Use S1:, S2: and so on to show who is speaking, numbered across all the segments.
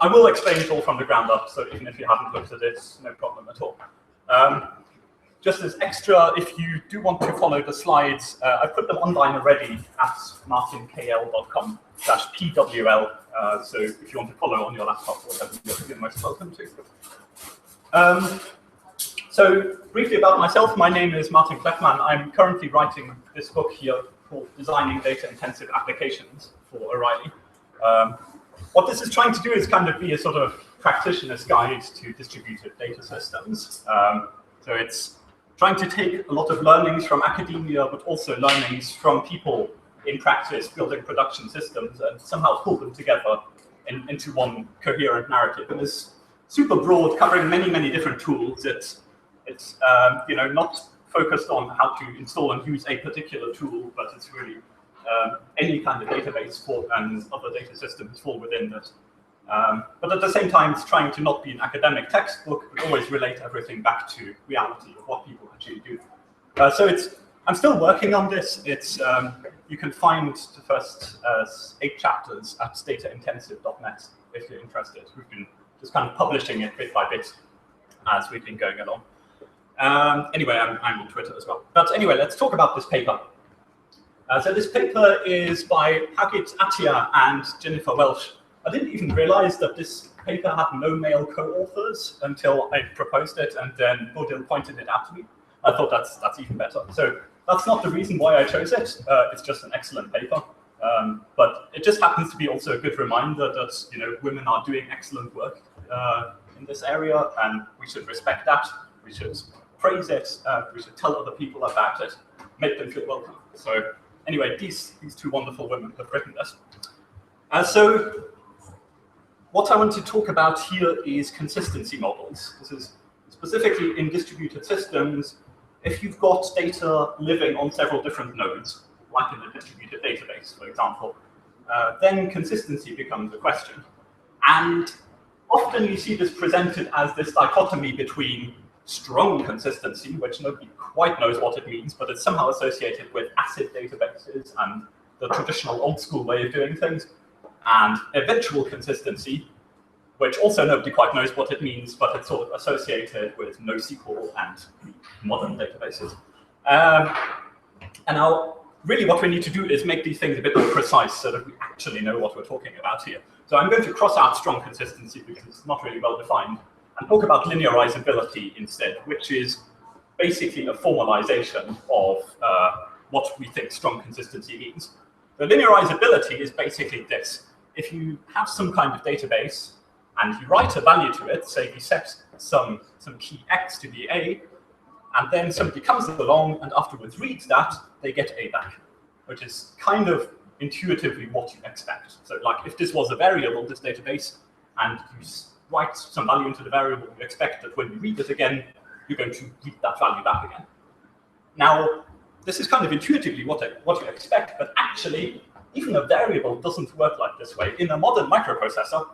S1: I will explain it all from the ground up, so even if you haven't looked at it, no problem at all. Just as extra, if you do want to follow the slides, I put them online already at martinkl.com/PwL. So if you want to follow on your laptop or whatever, you're most welcome to. So briefly about myself, my name is Martin Kleppmann. I'm currently writing this book here called Designing Data-Intensive Applications for O'Reilly. What this is trying to do is kind of be a sort of practitioner's guide to distributed data systems. So it's trying to take a lot of learnings from academia, but also learnings from people in practice building production systems and somehow pull them together into one coherent narrative. And it's super broad, covering many, many different tools. It's you know, not focused on how to install and use a particular tool, but it's really any kind of database and other data systems fall within that. But at the same time, it's trying to not be an academic textbook, but always relate everything back to reality of what people actually do. So I'm still working on this. You can find the first 8 chapters at dataintensive.net if you're interested. We've been just kind of publishing it bit by bit as we've been going along. Anyway, I'm on Twitter as well. But anyway, let's talk about this paper. So this paper is by Hagit Attia and Jennifer Welsh. I didn't even realize that this paper had no male co-authors until I proposed it, and then PwL pointed it out to me. I thought that's even better. So that's not the reason why I chose it. It's just an excellent paper. But it just happens to be also a good reminder that, you know, women are doing excellent work in this area, and we should respect that. We should praise it. We should tell other people about it, make them feel welcome. So anyway, these 2 wonderful women have written this. So what I want to talk about here is consistency models. This is specifically in distributed systems. If you've got data living on several different nodes, like in a distributed database, for example, then consistency becomes a question. And often you see this presented as this dichotomy between strong consistency, which nobody quite knows what it means, but it's somehow associated with ACID databases and the traditional old school way of doing things, and eventual consistency, which also nobody quite knows what it means, but it's sort of associated with NoSQL and modern databases. And now, really what we need to do is make these things a bit more precise so that we actually know what we're talking about here. So I'm going to cross out strong consistency because it's not really well defined, and talk about linearizability instead, which is basically a formalization of what we think strong consistency means. The linearizability is basically this. If you have some kind of database and you write a value to it, say you set some key x to be a, and then somebody comes along and afterwards reads that, they get a back, which is kind of intuitively what you expect. So like if this was a variable, this database, and you write some value into the variable, you expect that when you read it again, you're going to read that value back again. Now, this is kind of intuitively what you expect, but actually, even a variable doesn't work like this way. In a modern microprocessor,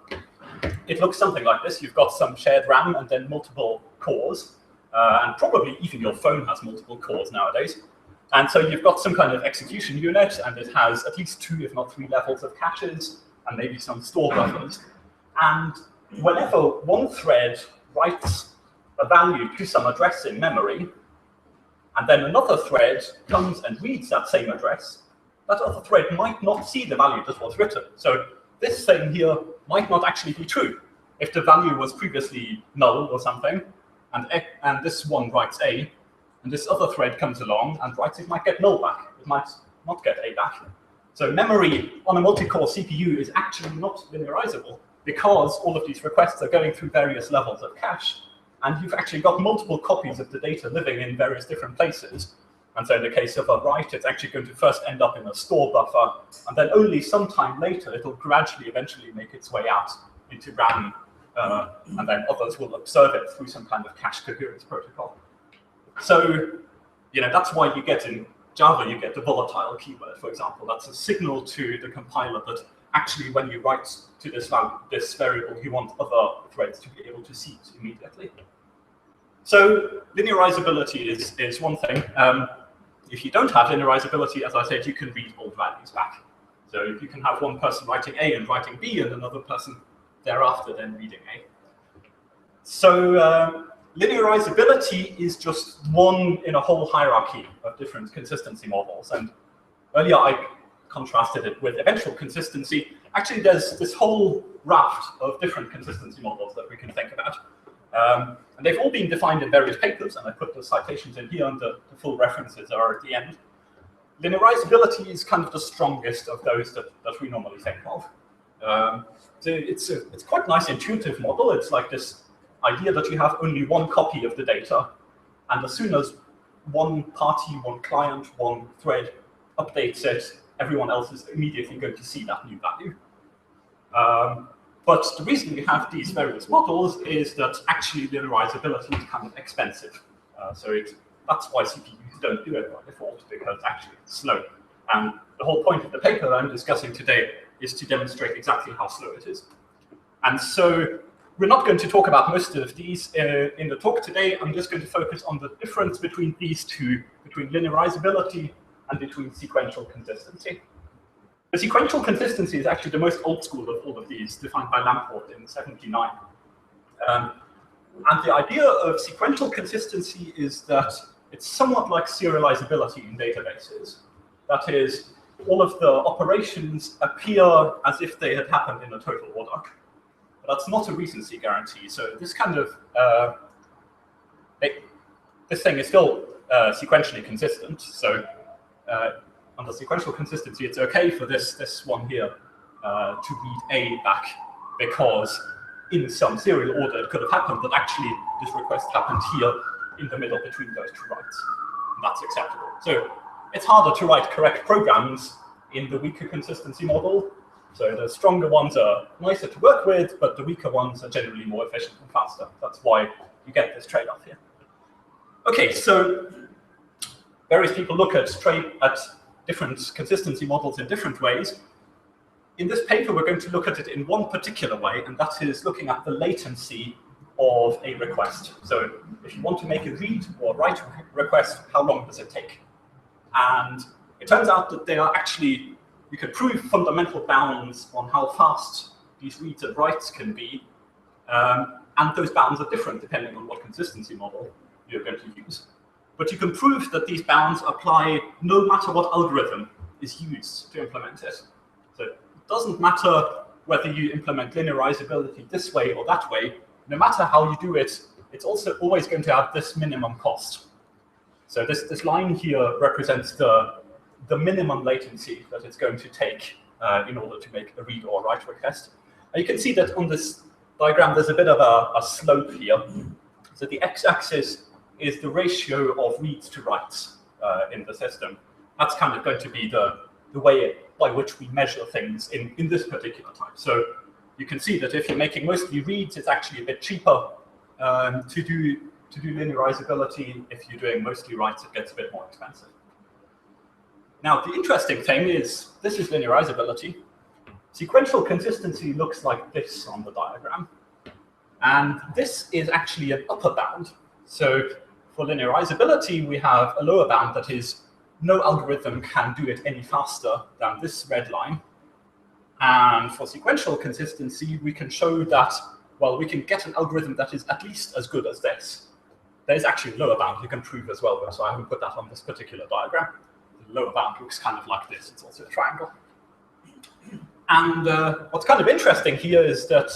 S1: it looks something like this. You've got some shared RAM and then multiple cores, and probably even your phone has multiple cores nowadays. And so you've got some kind of execution unit, and it has at least 2, if not 3 levels of caches, and maybe some store buffers. And whenever one thread writes a value to some address in memory, and then another thread comes and reads that same address, that other thread might not see the value that was written. So this thing here might not actually be true. If the value was previously null or something, and this one writes A, and this other thread comes along and writes, it might get null back. It might not get A back. So memory on a multi-core CPU is actually not linearizable because all of these requests are going through various levels of cache, and you've actually got multiple copies of the data living in various different places. And so in the case of a write, it's actually going to first end up in a store buffer, and then only sometime later, it'll gradually, eventually make its way out into RAM, and then others will observe it through some kind of cache coherence protocol. So, you know, that's why you get in Java, you get the volatile keyword, for example. That's a signal to the compiler that actually when you write to this variable, you want other threads to be able to see it immediately. So linearizability is one thing. If you don't have linearizability, as I said, you can read old values back. So you can have one person writing A and writing B, and another person thereafter than reading A. So linearizability is just one in a whole hierarchy of different consistency models. And earlier I contrasted it with eventual consistency. Actually, there's this whole raft of different consistency models that we can think about. And they've all been defined in various papers, and I put the citations in here, and the full references are at the end. Linearizability is kind of the strongest of those that we normally think of. So it's quite a nice intuitive model. It's like this idea that you have only one copy of the data, and as soon as one party, one client, one thread updates it, everyone else is immediately going to see that new value. But the reason we have these various models is that actually linearizability is kind of expensive. That's why CPUs don't do it by default, because actually it's slow. And the whole point of the paper that I'm discussing today is to demonstrate exactly how slow it is. And so we're not going to talk about most of these in the talk today. I'm just going to focus on the difference between these two, between linearizability and between sequential consistency. The sequential consistency is actually the most old school of all of these, defined by Lamport in 1979. And the idea of sequential consistency is that it's somewhat like serializability in databases. That is, all of the operations appear as if they had happened in a total order. But that's not a recency guarantee. So this kind of this thing is still sequentially consistent. So under sequential consistency, it's okay for this one here to read A back, because in some serial order it could have happened that actually this request happened here in the middle between those two writes. And that's acceptable. So it's harder to write correct programs in the weaker consistency model. So the stronger ones are nicer to work with, but the weaker ones are generally more efficient and faster. That's why you get this trade-off here. Okay, so various people look at different consistency models in different ways. In this paper, we're going to look at it in one particular way, and that is looking at the latency of a request. So if you want to make a read or write request, how long does it take? And it turns out that they are actually, you can prove fundamental bounds on how fast these reads and writes can be. And those bounds are different depending on what consistency model you're going to use. But you can prove that these bounds apply no matter what algorithm is used to implement it. So it doesn't matter whether you implement linearizability this way or that way. No matter how you do it, it's also always going to have this minimum cost. So this line here represents the minimum latency that it's going to take in order to make a read or write request. And you can see that on this diagram, there's a bit of a slope here. So the x-axis is the ratio of reads to writes in the system. That's kind of going to be the way by which we measure things in this particular type. So you can see that if you're making mostly reads, it's actually a bit cheaper to do linearizability. If you're doing mostly writes, it gets a bit more expensive. Now, the interesting thing is, this is linearizability. Sequential consistency looks like this on the diagram. And this is actually an upper bound. So for linearizability, we have a lower bound that is no algorithm can do it any faster than this red line. And for sequential consistency, we can show that, well, we can get an algorithm that is at least as good as this. There's actually a lower bound you can prove as well, so I haven't put that on this particular diagram. The lower bound looks kind of like this. It's also a triangle. And what's kind of interesting here is that,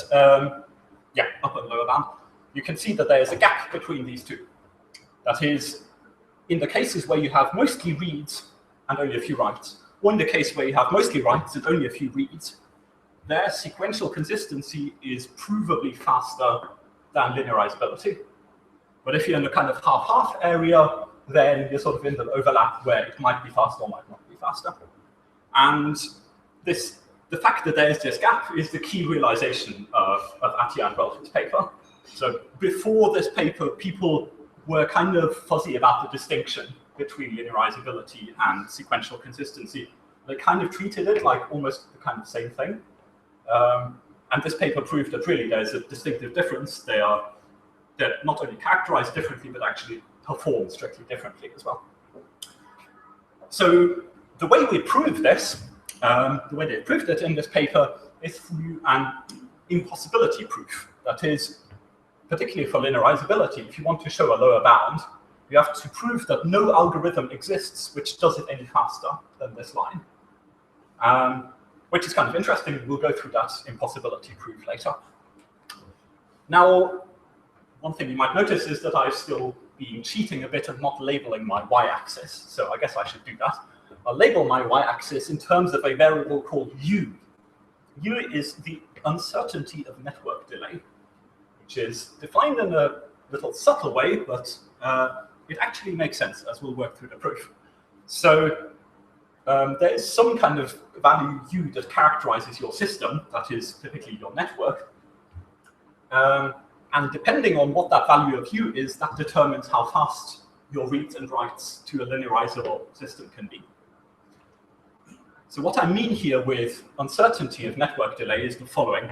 S1: upper and lower bound, you can see that there's a gap between these two. That is, in the cases where you have mostly reads and only a few writes, or in the case where you have mostly writes and only a few reads, their sequential consistency is provably faster than linearizability. But if you're in the kind of half-half area, then you're sort of in the overlap where it might be faster or might not be faster. And the fact that there is this gap is the key realization of Atiyah and Welch's paper. So before this paper, people were kind of fuzzy about the distinction between linearizability and sequential consistency. They kind of treated it like almost the kind of same thing. And this paper proved that really there's a distinctive difference. They're not only characterized differently, but actually perform strictly differently as well. So the way we prove this, the way they proved it in this paper, is through an impossibility proof. That is, particularly for linearizability, if you want to show a lower bound, you have to prove that no algorithm exists which does it any faster than this line. Which is kind of interesting. We'll go through that impossibility proof later. Now, one thing you might notice is that I've still been cheating a bit and not labeling my y-axis. So I guess I should do that. I'll label my y-axis in terms of a variable called u. U is the uncertainty of network delay, which is defined in a little subtle way, but it actually makes sense as we'll work through the proof. So there is some kind of value u that characterizes your system, that is typically your network. And depending on what that value of u is, that determines how fast your reads and writes to a linearizable system can be. So what I mean here with uncertainty of network delay is the following.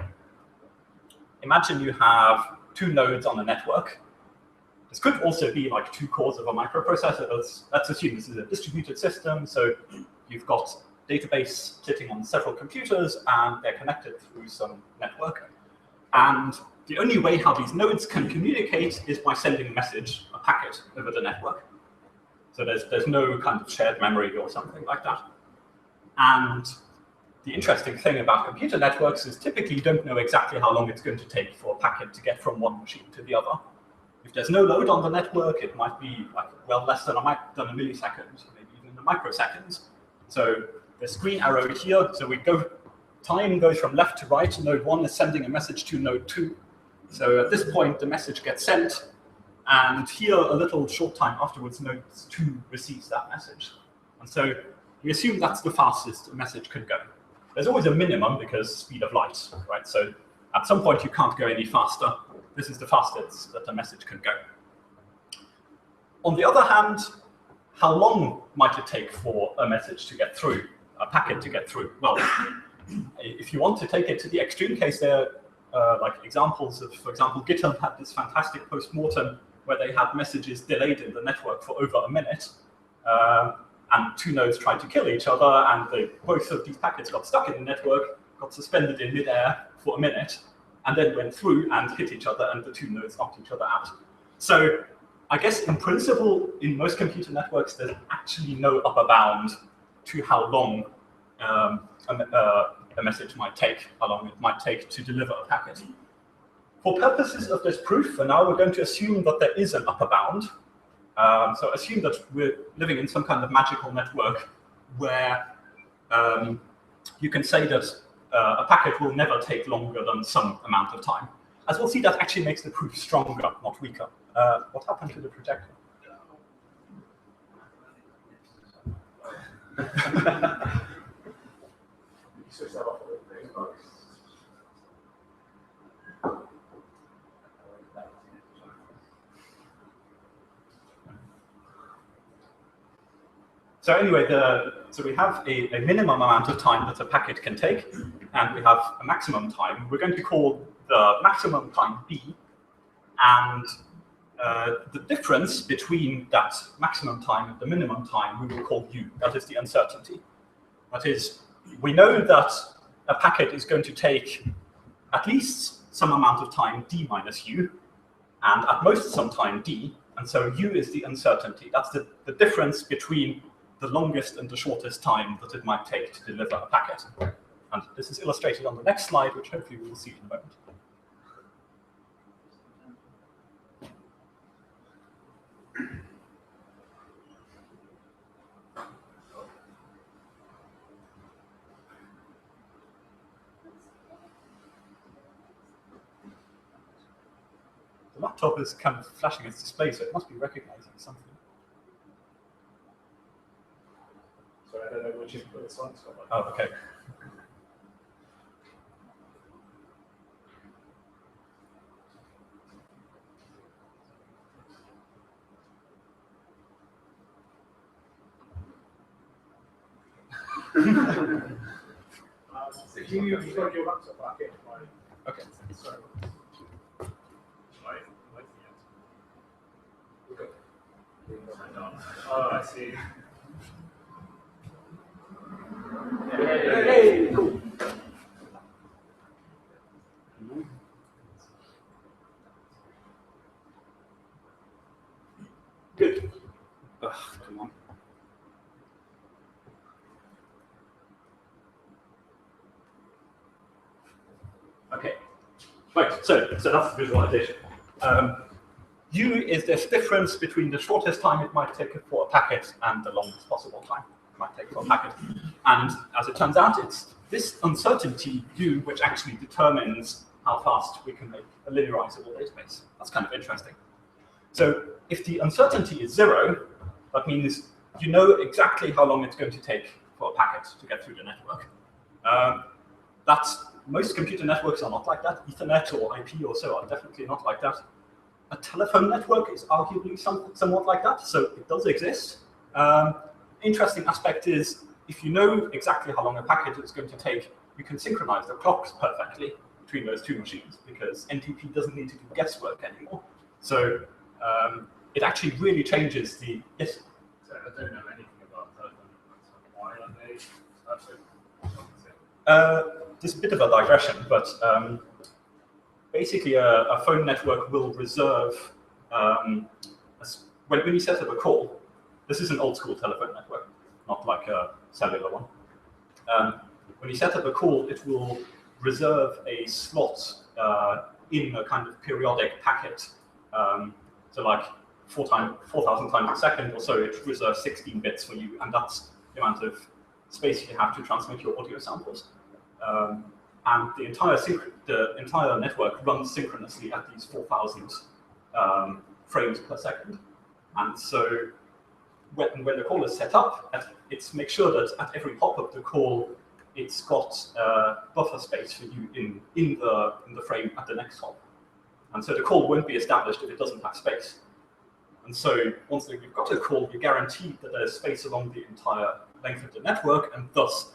S1: Imagine you have 2 nodes on a network. This could also be like 2 cores of a microprocessor. Let's assume this is a distributed system. So you've got database sitting on several computers, and they're connected through some network. And the only way how these nodes can communicate is by sending a message, a packet, over the network. So there's no kind of shared memory or something like that. And the interesting thing about computer networks is typically you don't know exactly how long it's going to take for a packet to get from one machine to the other. If there's no load on the network, it might be like well less than a millisecond, maybe even in the microseconds. So there's green arrow here. So time goes from left to right. Node 1 is sending a message to node 2. So at this point, the message gets sent. And here, a little short time afterwards, node 2 receives that message. And so we assume that's the fastest a message could go. There's always a minimum because speed of light, right? So at some point, you can't go any faster. This is the fastest that a message can go. On the other hand, how long might it take for a message to get through, a packet to get through? Well, if you want to take it to the extreme case, there are like examples of, for example, GitHub had this fantastic post-mortem where they had messages delayed in the network for over a minute. And 2 nodes tried to kill each other, and both of these packets got stuck in the network, got suspended in midair for a minute, and then went through and hit each other, and the 2 nodes knocked each other out. So I guess in principle, in most computer networks, there's actually no upper bound to how long a message might take, how long it might take to deliver a packet. For purposes of this proof, for now, we're going to assume that there is an upper bound. So assume that we're living in some kind of magical network where you can say that a packet will never take longer than some amount of time. As we'll see, that actually makes the proof stronger, not weaker. What happened to the projector? So anyway, so we have a minimum amount of time that a packet can take, and we have a maximum time. We're going to call the maximum time B, and the difference between that maximum time and the minimum time we will call U. That is the uncertainty. That is, we know that a packet is going to take at least some amount of time D minus U, and at most some time D, and so U is the uncertainty. That's the difference between the longest and the shortest time that it might take to deliver a packet. And this is illustrated on the next slide, which hopefully we will see in a moment. The laptop is kind of flashing its display, so it must be recognizing something.
S2: Sorry, I don't know which is put this on.
S1: Oh, okay.
S2: You plug your laptop back in. Right?
S1: Okay.
S2: Sorry. Right. Oh, I see.
S1: Hey, cool. Good. Ugh, come on. Okay. Right, so that's the visualization. U is this difference between the shortest time it might take for a packet and the longest possible time it might take for a packet. And as it turns out, it's this uncertainty U which actually determines how fast we can make a linearizable database. That's kind of interesting. So if the uncertainty is 0, that means you know exactly how long it's going to take for a packet to get through the network. Most computer networks are not like that. Ethernet or IP or so are definitely not like that. A telephone network is arguably somewhat like that, so it does exist. Interesting aspect is, if you know exactly how long a packet is going to take, you can synchronize the clocks perfectly between those two machines, because NTP doesn't need to do guesswork anymore. So it actually really changes the... Yes?
S2: So I don't know anything about telephone networks. Why are they actually?
S1: There's a bit of a digression, but basically a phone network will reserve, when you set up a call, this is an old school telephone network, not like a cellular one. When you set up a call, it will reserve a slot in a kind of periodic packet. So like 4,000 times a second or so, it reserves 16 bits for you, and that's the amount of space you have to transmit your audio samples. And the entire network runs synchronously at these 4,000 frames per second. And so when the call is set up, it's make sure that at every hop of the call, it's got buffer space for you in the frame at the next hop. And so the call won't be established if it doesn't have space. And so once you've got a call, you're guaranteed that there's space along the entire length of the network, and thus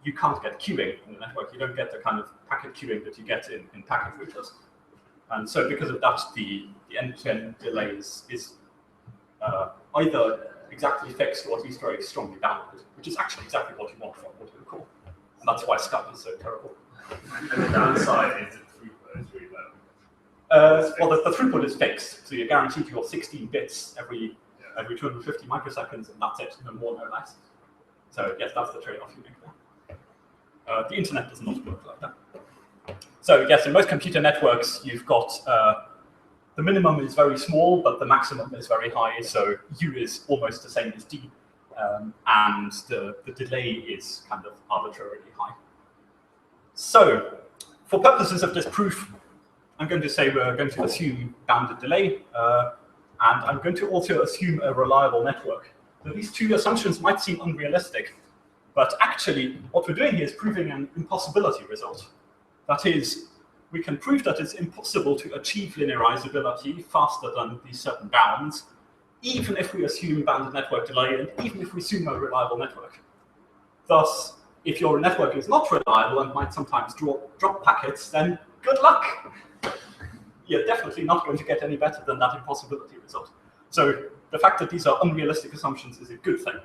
S1: you can't get queuing in the network. You don't get the kind of packet queuing that you get in packet routers. And so because of that, the end-to-end delay is either exactly fixed or at least very strongly bounded, which is actually exactly what you want from audio call. And that's why SCUP is so terrible.
S2: And the downside is the throughput is really low.
S1: Well, the throughput is fixed, so you're guaranteed your 16 bits every 250 microseconds, and that's it, no more, no less. So yes, that's the trade-off you make there. The internet does not work like that. So yes, in most computer networks, you've got the minimum is very small, but the maximum is very high. So U is almost the same as D, and the delay is kind of arbitrarily high. So for purposes of this proof, I'm going to say we're going to assume bounded delay, and I'm going to also assume a reliable network. So these two assumptions might seem unrealistic, but actually what we're doing here is proving an impossibility result. That is, we can prove that it's impossible to achieve linearizability faster than these certain bounds, even if we assume bounded network delay, and even if we assume a reliable network. Thus, if your network is not reliable and might sometimes drop packets, then good luck. You're definitely not going to get any better than that impossibility result. So the fact that these are unrealistic assumptions is a good thing.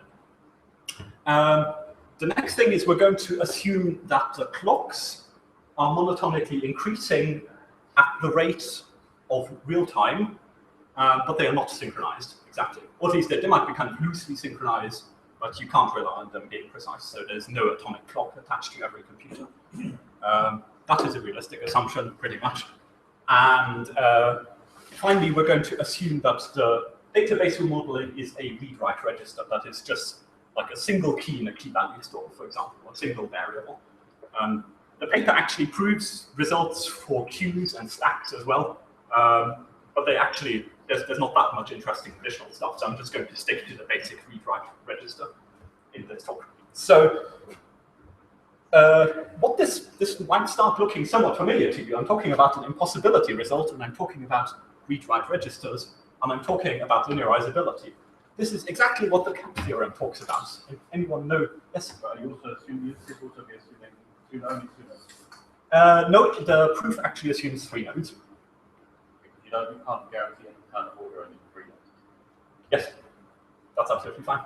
S1: The next thing is we're going to assume that the clocks are monotonically increasing at the rate of real time, but they are not synchronized exactly. Or at least they might be kind of loosely synchronized, but you can't rely on them being precise. So there's no atomic clock attached to every computer. That is a realistic assumption, pretty much. And finally, we're going to assume that the database we're modeling is a read-write register. That is just like a single key in a key value store, for example, or a single variable. The paper actually proves results for queues and stacks as well, but they actually, there's not that much interesting additional stuff, so I'm just going to stick to the basic read-write register in this talk. So what this might start looking somewhat familiar to you. I'm talking about an impossibility result, and I'm talking about read-write registers, and I'm talking about linearizability. This is exactly what the CAP theorem talks about. If anyone know? Yes?
S2: You also assume this will also be assuming only 2 nodes.
S1: No, the proof actually assumes 3 nodes.
S2: You can't guarantee any kind of order only 3 nodes.
S1: Yes, that's absolutely fine.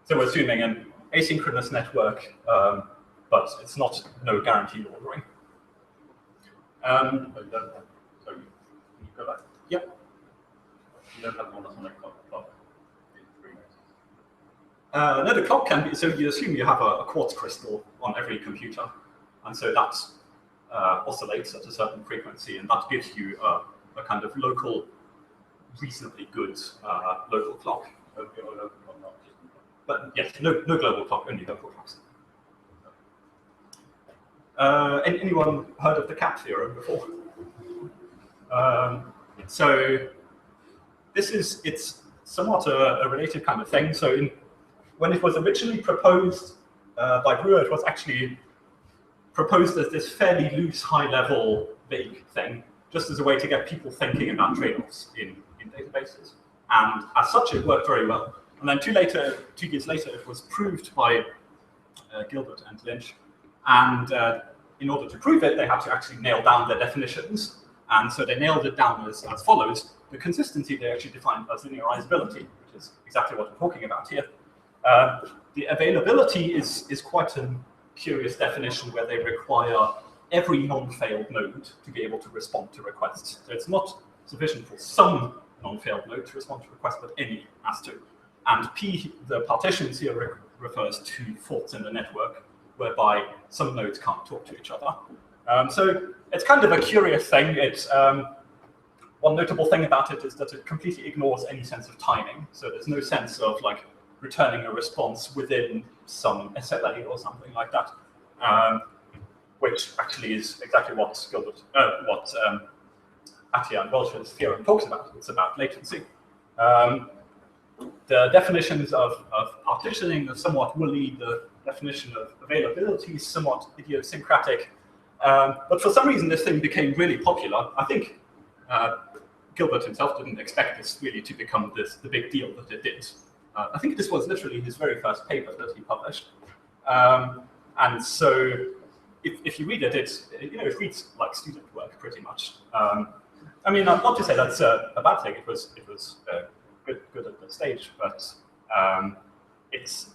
S1: So we're assuming an asynchronous network, but it's not no guaranteed ordering.
S2: But you don't have, so can you go back?
S1: Yep.
S2: You don't have monotonic clock in 3 nodes.
S1: No, the clock can be, so you assume you have a quartz crystal on every computer, and so that oscillates at a certain frequency, and that gives you a kind of local, reasonably good local clock.
S2: Okay, or local clock, not just
S1: But yes, no global clock, only local clocks. Anyone heard of the cap theorem before? So it's somewhat a related kind of thing. So when it was originally proposed by Brewer, it was actually proposed as this fairly loose, high-level, vague thing, just as a way to get people thinking about trade-offs in databases. And as such, it worked very well. And then 2 years later, it was proved by Gilbert and Lynch. And in order to prove it, they had to actually nail down their definitions. And so they nailed it down as follows. The consistency they actually defined as linearizability, which is exactly what we're talking about here. The availability is quite a curious definition where they require every non-failed node to be able to respond to requests. So it's not sufficient for some non-failed node to respond to requests, but any has to. And P, the partitions here, refers to faults in the network, whereby some nodes can't talk to each other. So it's kind of a curious thing. It's one notable thing about it is that it completely ignores any sense of timing. So there's no sense of like returning a response within some SLA or something like that, which actually is exactly what Atiyah and Welch's theorem talks about. It's about latency. The definitions of partitioning are somewhat woolly. The definition of availability is somewhat idiosyncratic. But for some reason, this thing became really popular. I think Gilbert himself didn't expect this really to become the big deal that it did. I think this was literally his very first paper that he published. And so if you read it, it reads like student work pretty much. I mean, not to say that's a bad thing. It was good at the stage, but it's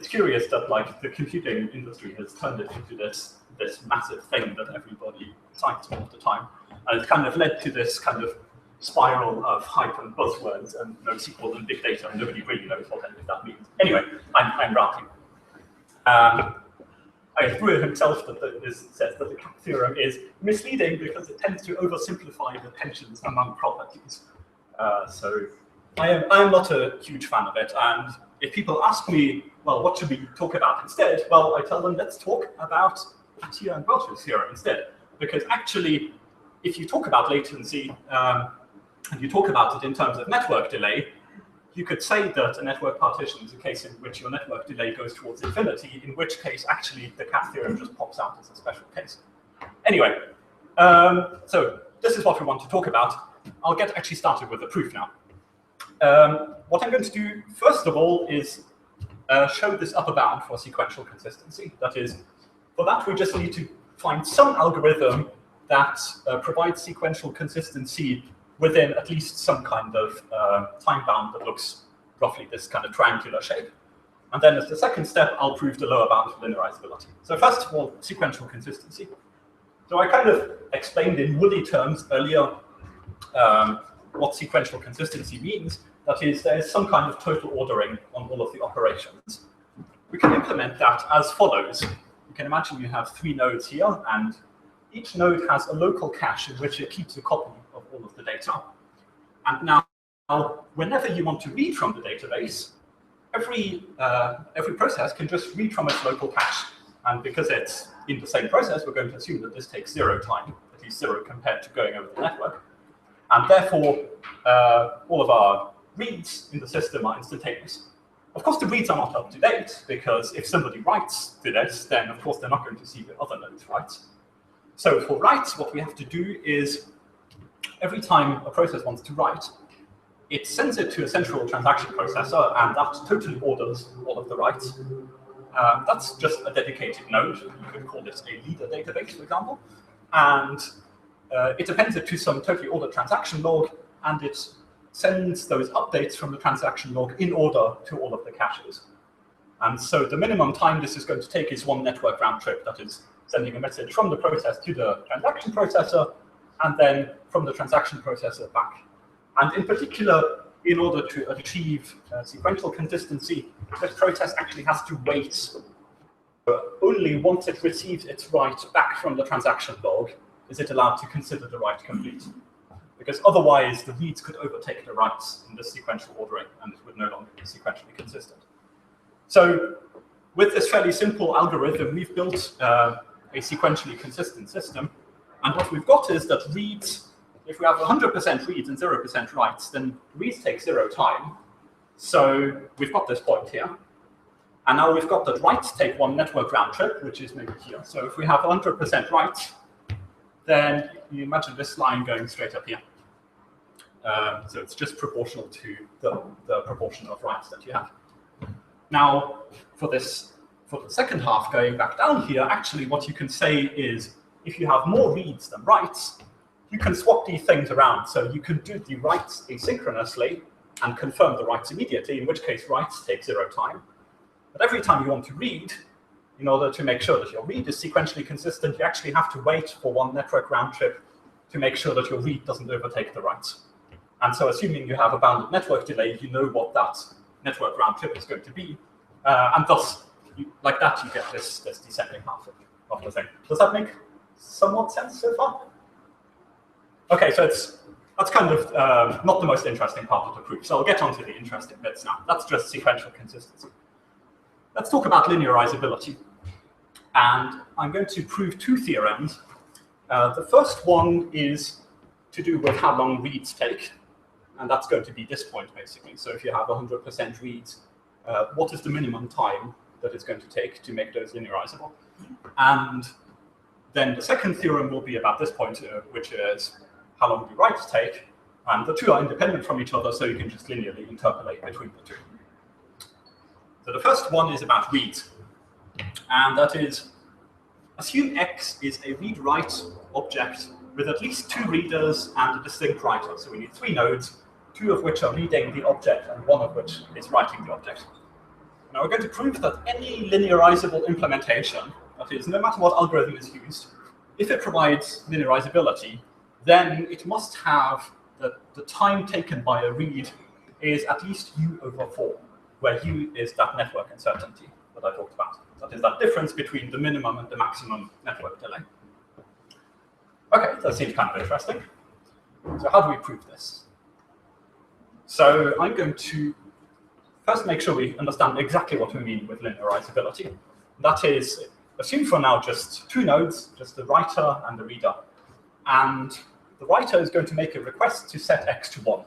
S1: curious that like the computing industry has turned it into this massive thing that everybody cites all the time, and it's kind of led to this kind of spiral of hype and buzzwords and NoSQL and big data, and nobody really knows what any of that means. Anyway, I'm ranting. Brewer himself says that the cap theorem is misleading because it tends to oversimplify the tensions among properties. So I am not a huge fan of it, and if people ask me, well, what should we talk about instead? Well, I tell them, let's talk about Atiyah and Welch's theorem instead, because actually, if you talk about latency, and you talk about it in terms of network delay, you could say that a network partition is a case in which your network delay goes towards infinity, in which case, actually, the cap theorem just pops out as a special case. Anyway, so this is what we want to talk about. I'll get actually started with the proof now. What I'm going to do, first of all, is show this upper bound for sequential consistency. That is, for that, we just need to find some algorithm that provides sequential consistency within at least some kind of time bound that looks roughly this kind of triangular shape. And then as the second step, I'll prove the lower bound for linearizability. So first of all, sequential consistency. So I kind of explained in woolly terms earlier what sequential consistency means. That is, there is some kind of total ordering on all of the operations. We can implement that as follows. You can imagine you have 3 nodes here, and each node has a local cache in which it keeps a copy of all of the data. And now, whenever you want to read from the database, every process can just read from its local cache. And because it's in the same process, we're going to assume that this takes 0 time, at least 0 compared to going over the network. And therefore, all of our reads in the system are instantaneous. Of course, the reads are not up to date, because if somebody writes to this, then of course they're not going to see the other nodes writes. So for writes, what we have to do is, every time a process wants to write, it sends it to a central transaction processor, and that totally orders all of the writes. That's just a dedicated node. You could call this a leader database, for example. And it appends it to some totally ordered transaction log, and it sends those updates from the transaction log in order to all of the caches. And so the minimum time this is going to take is 1 network round trip. That is sending a message from the process to the transaction processor, and then from the transaction processor back. And in particular, in order to achieve sequential consistency, this process actually has to wait. Only once it receives its write back from the transaction log is it allowed to consider the write complete. Because otherwise, the reads could overtake the writes in this sequential ordering, and it would no longer be sequentially consistent. So with this fairly simple algorithm, we've built a sequentially consistent system. And what we've got is that reads, if we have 100% reads and 0% writes, then reads take 0 time. So we've got this point here. And now we've got that writes take 1 network round trip, which is maybe here. So if we have 100% writes, then you imagine this line going straight up here. So it's just proportional to the proportion of writes that you have. Now, for the second half going back down here, actually what you can say is, if you have more reads than writes, you can swap these things around. So you can do the writes asynchronously and confirm the writes immediately, in which case writes take 0 time. But every time you want to read, in order to make sure that your read is sequentially consistent, you actually have to wait for 1 network round trip to make sure that your read doesn't overtake the writes. And so assuming you have a bounded network delay, you know what that network round trip is going to be. And thus, like that, you get this descending half of the thing. Does that make somewhat sense so far? OK, so that's kind of not the most interesting part of the proof. So I'll get onto the interesting bits now. That's just sequential consistency. Let's talk about linearizability. And I'm going to prove 2 theorems. The first one is to do with how long reads take. And that's going to be this point, basically. So if you have 100% reads, what is the minimum time that it's going to take to make those linearizable? And then the second theorem will be about this point, which is how long do writes take? And the two are independent from each other, so you can just linearly interpolate between the two. So the first one is about reads. And that is, assume X is a read-write object with at least 2 readers and a distinct writer. So we need 3 nodes, 2 of which are reading the object and 1 of which is writing the object. Now we're going to prove that any linearizable implementation, that is, no matter what algorithm is used, if it provides linearizability, then it must have the time taken by a read is at least U/4, where U is that network uncertainty that I talked about. That is that difference between the minimum and the maximum network delay. OK, that seems kind of interesting. So how do we prove this? So I'm going to first make sure we understand exactly what we mean with linearizability. That is, assume for now just 2 nodes, just the writer and the reader. And the writer is going to make a request to set X to 1.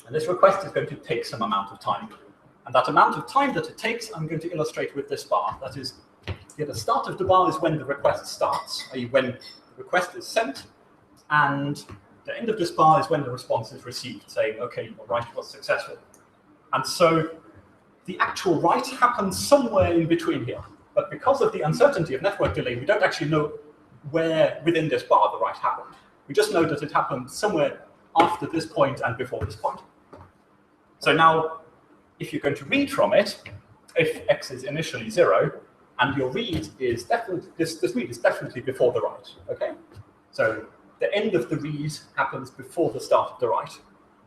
S1: And this request is going to take some amount of time. And that amount of time that it takes, I'm going to illustrate with this bar. That is, here the start of the bar is when the request starts, i.e. when the request is sent. And the end of this bar is when the response is received, saying, OK, your write was successful. And so the actual write happens somewhere in between here. But because of the uncertainty of network delay, we don't actually know where within this bar the write happened. We just know that it happened somewhere after this point and before this point. So now, if you're going to read from it, if X is initially 0, and your read is definitely, this read is definitely before the write, OK? So the end of the read happens before the start of the write.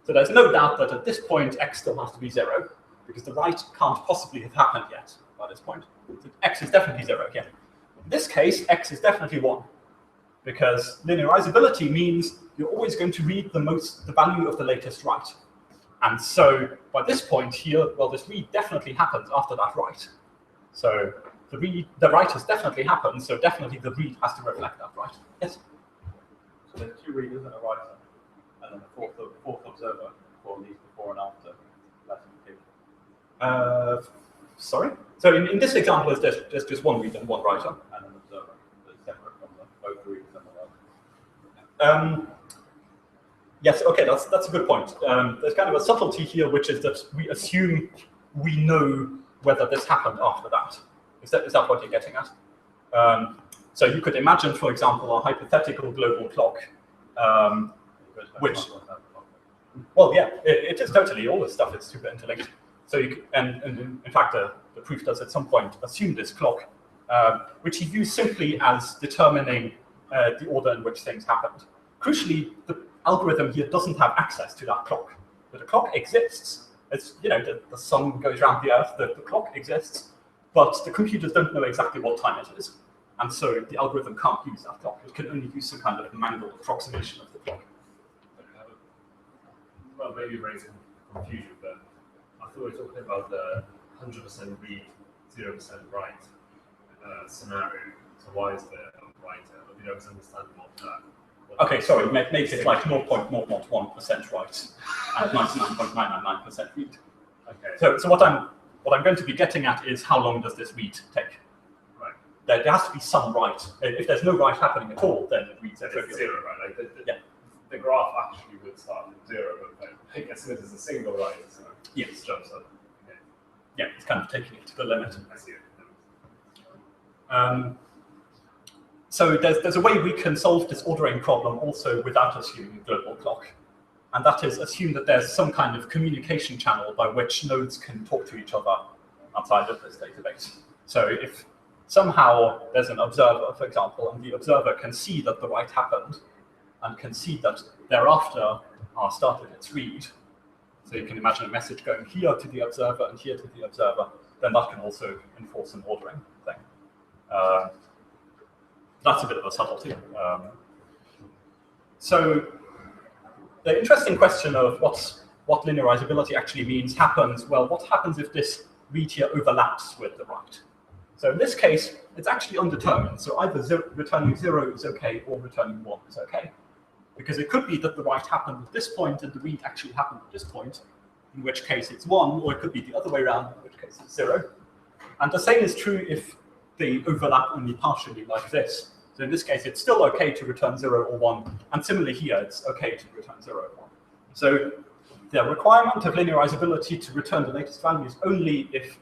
S1: So there's no doubt that at this point, X still has to be 0, because the write can't possibly have happened yet by this point. So X is definitely 0 here. In this case, X is definitely 1, because linearizability means you're always going to read the value of the latest write. And so by this point here, well, this read definitely happens after that write. So the write has definitely happened, so definitely the read has to reflect that write. Yes?
S2: So there's 2 readers and a writer, and then a fourth observer for these before and after classification.
S1: Sorry? So in this example, there's just 1 reader and 1 writer.
S2: And an observer that's separate from both the readers and the writer.
S1: Yes, OK, that's a good point. There's kind of a subtlety here, which is that we assume we know whether this happened after that. Is that what you're getting at? So you could imagine, for example, a hypothetical global clock, which, well, yeah, it is totally. All this stuff is super interlinked. So you can, and in fact, the proof does at some point assume this clock. which he used simply as determining the order in which things happened. Crucially, the algorithm here doesn't have access to that clock. But the clock exists. It's, you know, the sun goes around the Earth, the clock exists, but the computers don't know exactly what time it is. And so the algorithm can't use that clock. It can only use some kind of mangled approximation of the clock.
S3: Well, maybe raising confusion, but I thought we were talking about the 100% read, 0% write scenario. So why is there a write? We don't understand what
S1: Okay, sorry, make it like 0.001% write and 99.999% read. Okay. So what I'm going to be getting at is how long does this read take?
S3: Right.
S1: There has to be some write. If there's no write happening at all, then it reads
S3: it's zero, right? Like
S1: yeah.
S3: The graph actually would start at 0, but I guess it is a single write, so
S1: yes.
S3: It jumps up. Okay.
S1: Yeah, it's kind of taking it to the limit.
S3: I see it.
S1: So there's a way we can solve this ordering problem also without assuming a global clock. And that is assume that there's some kind of communication channel by which nodes can talk to each other outside of this database. So if somehow there's an observer, for example, and the observer can see that the write happened and can see that thereafter R started its read, so you can imagine a message going here to the observer and here to the observer, then that can also enforce an ordering thing. That's a bit of a subtlety. So the interesting question of what linearizability actually means happens, well, what happens if this read here overlaps with the write? So in this case, it's actually undetermined. So either returning 0 is okay or returning 1 is okay. Because it could be that the write happened at this point and the read actually happened at this point, in which case it's 1, or it could be the other way around, in which case it's 0. And the same is true if they overlap only partially like this. So in this case, it's still okay to return 0 or 1. And similarly here, it's okay to return 0 or 1. So the requirement of linearizability to return the latest value is only if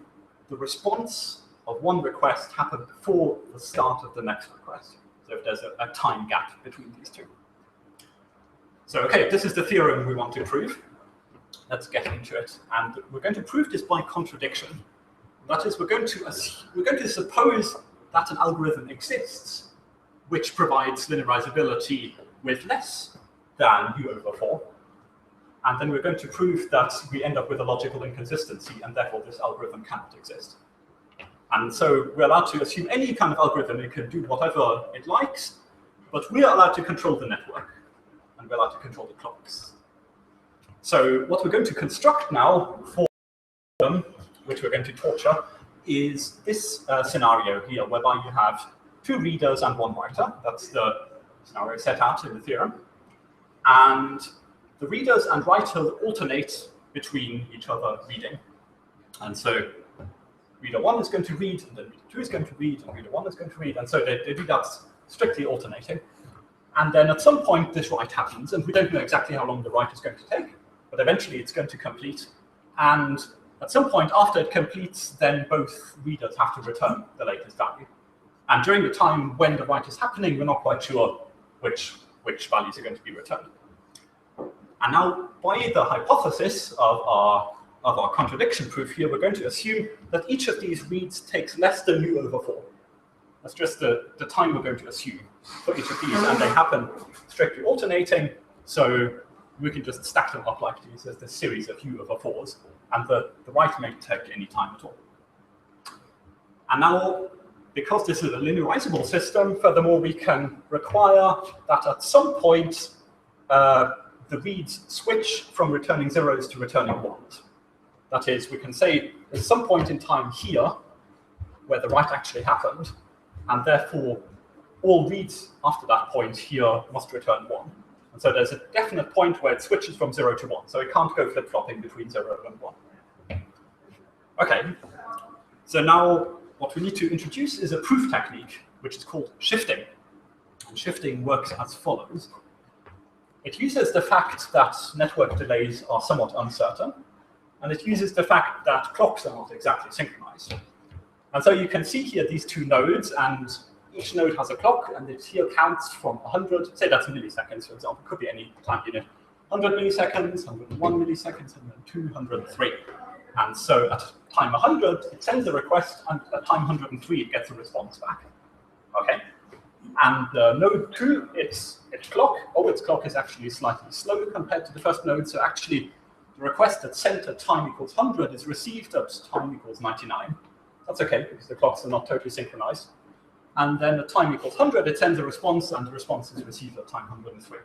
S1: the response of one request happened before the start of the next request. So if there's a time gap between these two. So okay, this is the theorem we want to prove. Let's get into it. And we're going to prove this by contradiction. That is, we're going to suppose that an algorithm exists which provides linearizability with less than u/4. And then we're going to prove that we end up with a logical inconsistency, and therefore this algorithm cannot exist. And so we're allowed to assume any kind of algorithm. It can do whatever it likes, but we are allowed to control the network, and we're allowed to control the clocks. So what we're going to construct now for them, which we're going to torture, is this scenario here, whereby you have 2 readers and 1 writer. That's the scenario set out in the theorem. And the readers and writers alternate between each other reading. And so reader 1 is going to read, and then reader 2 is going to read, and reader 1 is going to read. And so they do that strictly alternating. And then at some point, this write happens, and we don't know exactly how long the write is going to take, but eventually it's going to complete. And at some point after it completes, then both readers have to return the latest value. And during the time when the write is happening, we're not quite sure which values are going to be returned. And now, by the hypothesis of our contradiction proof here, we're going to assume that each of these reads takes less than u/4. That's just the time we're going to assume for each of these, and they happen strictly alternating, so we can just stack them up like these as this series of u/4s, and the write may take any time at all. And now, because this is a linearizable system, furthermore, we can require that at some point, the reads switch from returning 0s to returning 1s. That is, we can say there's some point in time here where the write actually happened, and therefore all reads after that point here must return 1. And so there's a definite point where it switches from 0 to 1, so it can't go flip-flopping between 0 and 1. Okay, so now what we need to introduce is a proof technique, which is called shifting. And shifting works as follows. It uses the fact that network delays are somewhat uncertain, and it uses the fact that clocks are not exactly synchronized. And so you can see here these 2 nodes, and each node has a clock, and it here counts from 100, say that's milliseconds, for example, could be any time unit, 100 milliseconds, 101 milliseconds, and then 203. And so at time 100, it sends a request, and at time 103, it gets a response back. Okay? And node 2, its clock is actually slightly slow compared to the first node. So actually, the request that's sent at time equals 100 is received at time equals 99. That's okay, because the clocks are not totally synchronized. And then at time equals 100, it sends a response, and the response is received at time 103.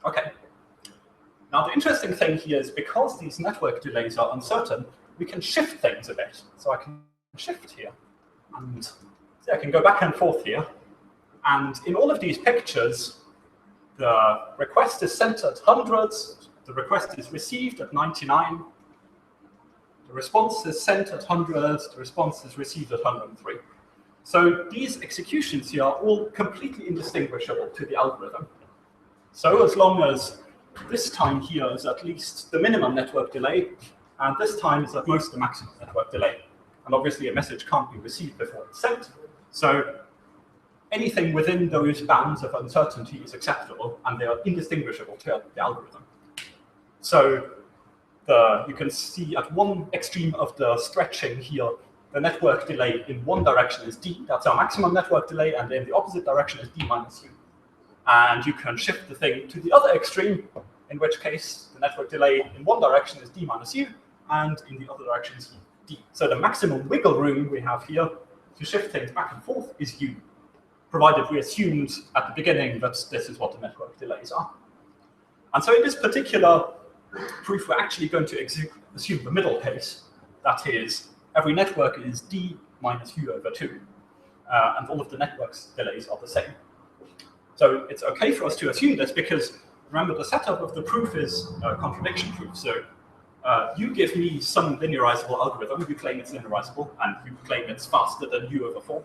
S1: Okay. Now, the interesting thing here is because these network delays are uncertain, we can shift things a bit. So I can shift here, and so I can go back and forth here. And in all of these pictures, the request is sent at hundreds, the request is received at 99, the response is sent at hundreds, the response is received at 103. So these executions here are all completely indistinguishable to the algorithm. So as long as this time here is at least the minimum network delay, and this time is at most the maximum network delay. And obviously a message can't be received before it's sent. So anything within those bounds of uncertainty is acceptable, and they are indistinguishable to the algorithm. So you can see at one extreme of the stretching here, the network delay in one direction is d, that's our maximum network delay, and in the opposite direction is d minus u. And you can shift the thing to the other extreme, in which case the network delay in one direction is d minus u, and in the other direction is d. So the maximum wiggle room we have here to shift things back and forth is u, provided we assumed at the beginning that this is what the network delays are. And so in this particular proof, we're actually going to assume the middle case. That is, every network is d minus u over 2, and all of the network's delays are the same. So it's OK for us to assume this because, remember, the setup of the proof is a contradiction proof. So you give me some linearizable algorithm, you claim it's linearizable, and you claim it's faster than u over 4.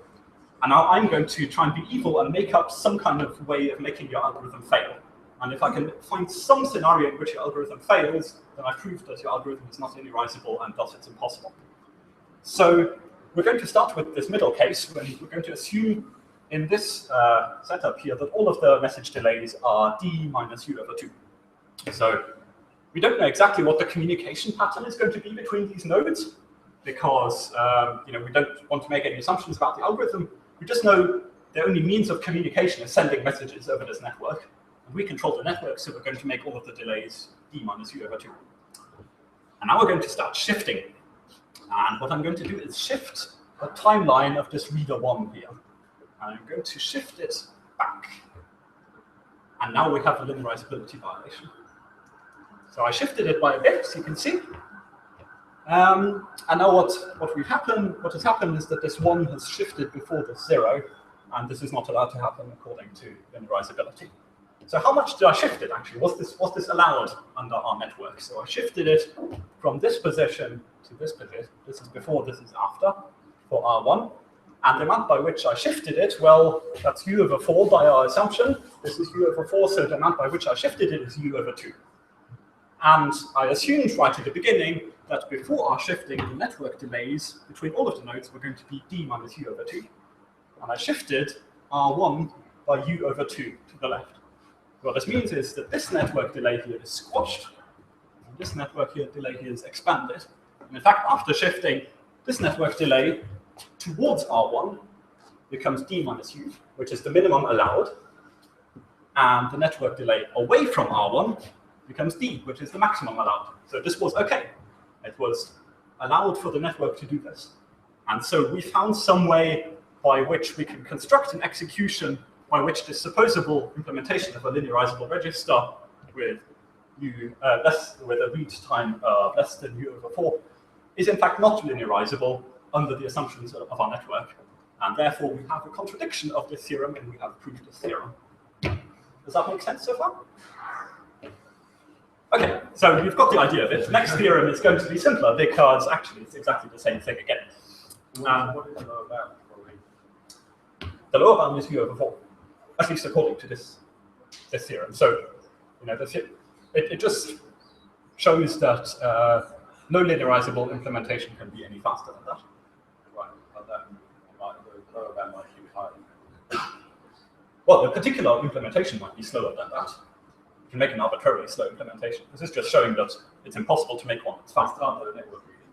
S1: And now I'm going to try and be evil and make up some kind of way of making your algorithm fail. And if I can find some scenario in which your algorithm fails, then I prove that your algorithm is not linearizable and thus it's impossible. So we're going to start with this middle case, when we're going to assume in this setup here that all of the message delays are d minus u over 2. So we don't know exactly what the communication pattern is going to be between these nodes, because we don't want to make any assumptions about the algorithm. We just know the only means of communication is sending messages over this network. And we control the network, so we're going to make all of the delays d minus u over 2. And now we're going to start shifting. And what I'm going to do is shift the timeline of this reader 1 here. And I'm going to shift it back. And now we have a linearizability violation. So I shifted it by a bit, as you can see. And now what has happened is that this 1 has shifted before the 0, and this is not allowed to happen according to linearizability. So how much did I shift it, actually? Was this allowed under our network? So I shifted it from this position to this position. This is before, this is after, for R1. And the amount by which I shifted it, well, that's u over 4 by our assumption. This is u over 4, so the amount by which I shifted it is u over 2. And I assumed right at the beginning that before our shifting, the network delays between all of the nodes were going to be d minus u over 2. And I shifted R1 by u over 2 to the left. What this means is that this network delay here is squashed, and this network delay here is expanded. And in fact, after shifting, this network delay towards R1 becomes d minus u, which is the minimum allowed, and the network delay away from R1 becomes d, which is the maximum allowed. So this was OK. It was allowed for the network to do this. And so we found some way by which we can construct an execution by which the supposable implementation of a linearizable register with a read time less than u over 4 is in fact not linearizable under the assumptions of our network. And therefore, we have a contradiction of this theorem, and we have proved this theorem. Does that make sense so far? OK, so you've got the idea of it. The next theorem is going to be simpler, because actually it's exactly the same thing again.
S2: What is the lower bound?
S1: The lower bound is u over 4, at least according to this theorem. So, it just shows that no linearizable implementation can be any faster than that.
S2: Right, but the lower bound might be higher.
S1: Well, the particular implementation might be slower than that. You can make an arbitrarily slow implementation. This is just showing that it's impossible to make one that's faster.
S2: The network reading.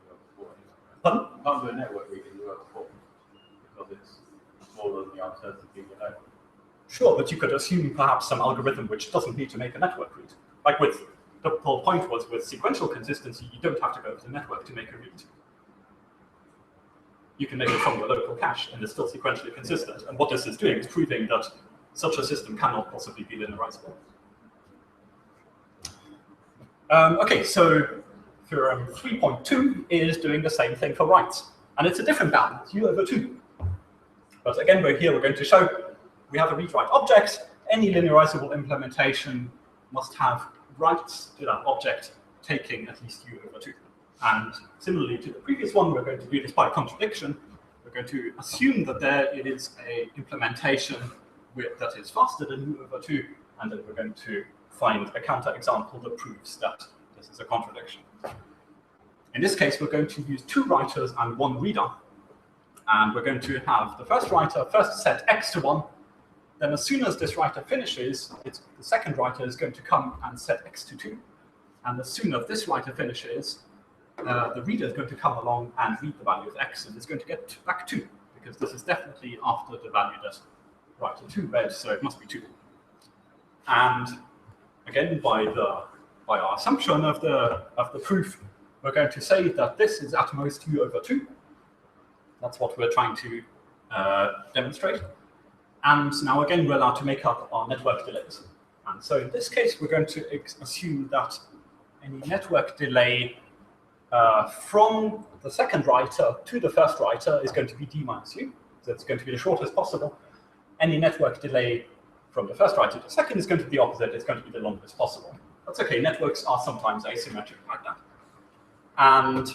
S1: Pardon?
S2: You can't do a network read in UO form because it's smaller than the uncertainty you know.
S1: Sure, but you could assume perhaps some algorithm which doesn't need to make a network read. Like with, the whole point was with sequential consistency, you don't have to go to the network to make a read. You can make it from your local cache, and it's still sequentially consistent. And what this is doing is proving that such a system cannot possibly be linearizable. Okay, so theorem 3.2 is doing the same thing for writes. And it's a different bound, it's U/2. But again, we're going to show we have a read-write object. Any linearizable implementation must have writes to that object taking at least U/2. And similarly to the previous one, we're going to do this by contradiction. We're going to assume that there is an implementation that is faster than U/2, and then we're going to find a counterexample that proves that this is a contradiction. In this case, we're going to use 2 writers and 1 reader. And we're going to have the first writer first set x to 1. Then as soon as this writer finishes, the second writer is going to come and set x to 2. And as soon as this writer finishes, the reader is going to come along and read the value of x, and it's going to get back 2, because this is definitely after the value that writer 2 read, so it must be 2. And again, by our assumption of the proof, we're going to say that this is at most U/2. That's what we're trying to demonstrate. And now again, we're allowed to make up our network delays. And so in this case, we're going to assume that any network delay from the second writer to the first writer is going to be d minus u. So it's going to be the shortest possible. Any network delay from the first writer to the second is going to be the opposite. It's going to be the longest possible. That's okay. Networks are sometimes asymmetric like that. And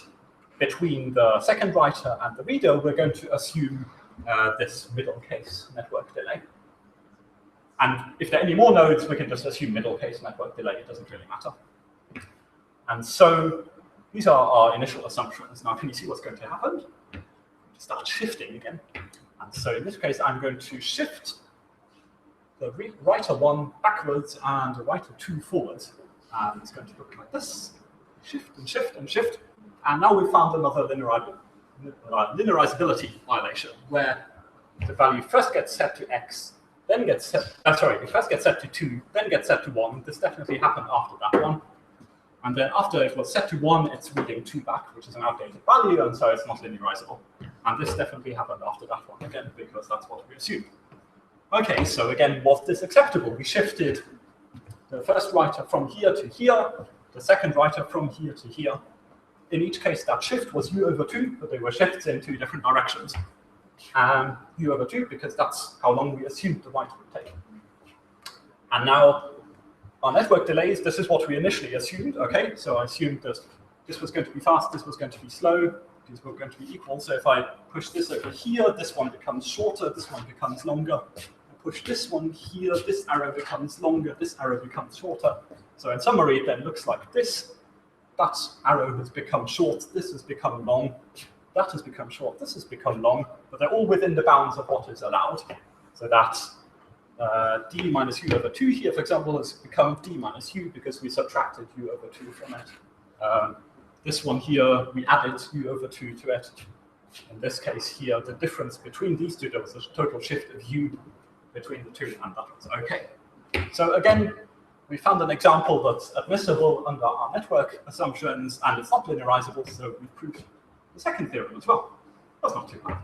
S1: between the second writer and the reader, we're going to assume this middle case network delay. And if there are any more nodes, we can just assume middle case network delay. It doesn't really matter. And so these are our initial assumptions. Now, can you see what's going to happen? Start shifting again. And so in this case, I'm going to shift the writer 1 backwards and the writer 2 forwards. And it's going to look like this. Shift and shift and shift. And now we've found another linearizability violation, where the value first gets set to x, then gets set, it first gets set to 2, then gets set to 1. This definitely happened after that one. And then after it was set to 1, it's reading 2 back, which is an outdated value, and so it's not linearizable. And this definitely happened after that one again, because that's what we assumed. Okay, so again, was this acceptable? We shifted the first writer from here to here, the second writer from here to here. In each case, that shift was U/2, but they were shifts in 2 different directions. U/2, because that's how long we assumed the write would take. And now, our network delays, this is what we initially assumed. Okay, so I assumed that this was going to be fast, this was going to be slow, these were going to be equal. So if I push this over here, this one becomes shorter, this one becomes longer. I push this one here, this arrow becomes longer, this arrow becomes shorter. So in summary, it then looks like this. That arrow has become short, this has become long, that has become short, this has become long, but they're all within the bounds of what is allowed. So that d minus U/2 here, for example, has become d minus u because we subtracted U/2 from it. This one here, we added U/2 to it. In this case here, the difference between these two, there was a total shift of u between the two, and that was okay. So again, we found an example that's admissible under our network assumptions, and it's not linearizable, so we proved the second theorem as well. That's not too bad.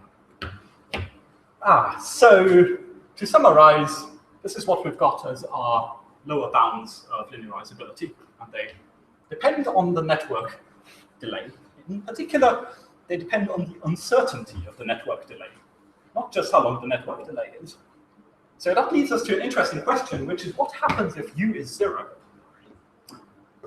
S1: So to summarize, this is what we've got as our lower bounds of linearizability, and they depend on the network delay. In particular, they depend on the uncertainty of the network delay, not just how long the network delay is. So that leads us to an interesting question, which is what happens if u is 0?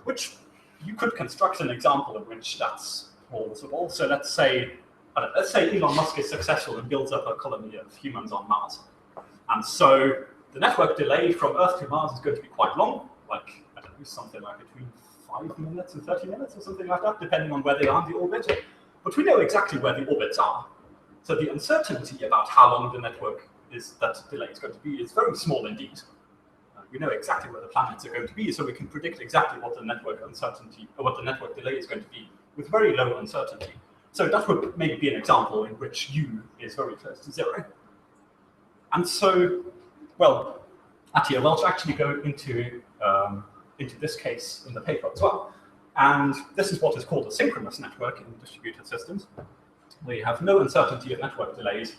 S1: Which you could construct an example in which that's plausible. So let's say Elon Musk is successful and builds up a colony of humans on Mars. And so the network delay from Earth to Mars is going to be quite long, like, I don't know, something like between 5 minutes and 30 minutes or something like that, depending on where they are in the orbit. But we know exactly where the orbits are. So the uncertainty about how long the network that delay is going to be is very small indeed. We know exactly where the planets are going to be, so we can predict exactly what the network uncertainty or what the network delay is going to be with very low uncertainty. So that would maybe be an example in which u is very close to 0. And so, well, Attia Welch actually go into this case in the paper as well. And this is what is called a synchronous network in distributed systems, where you have no uncertainty of network delays.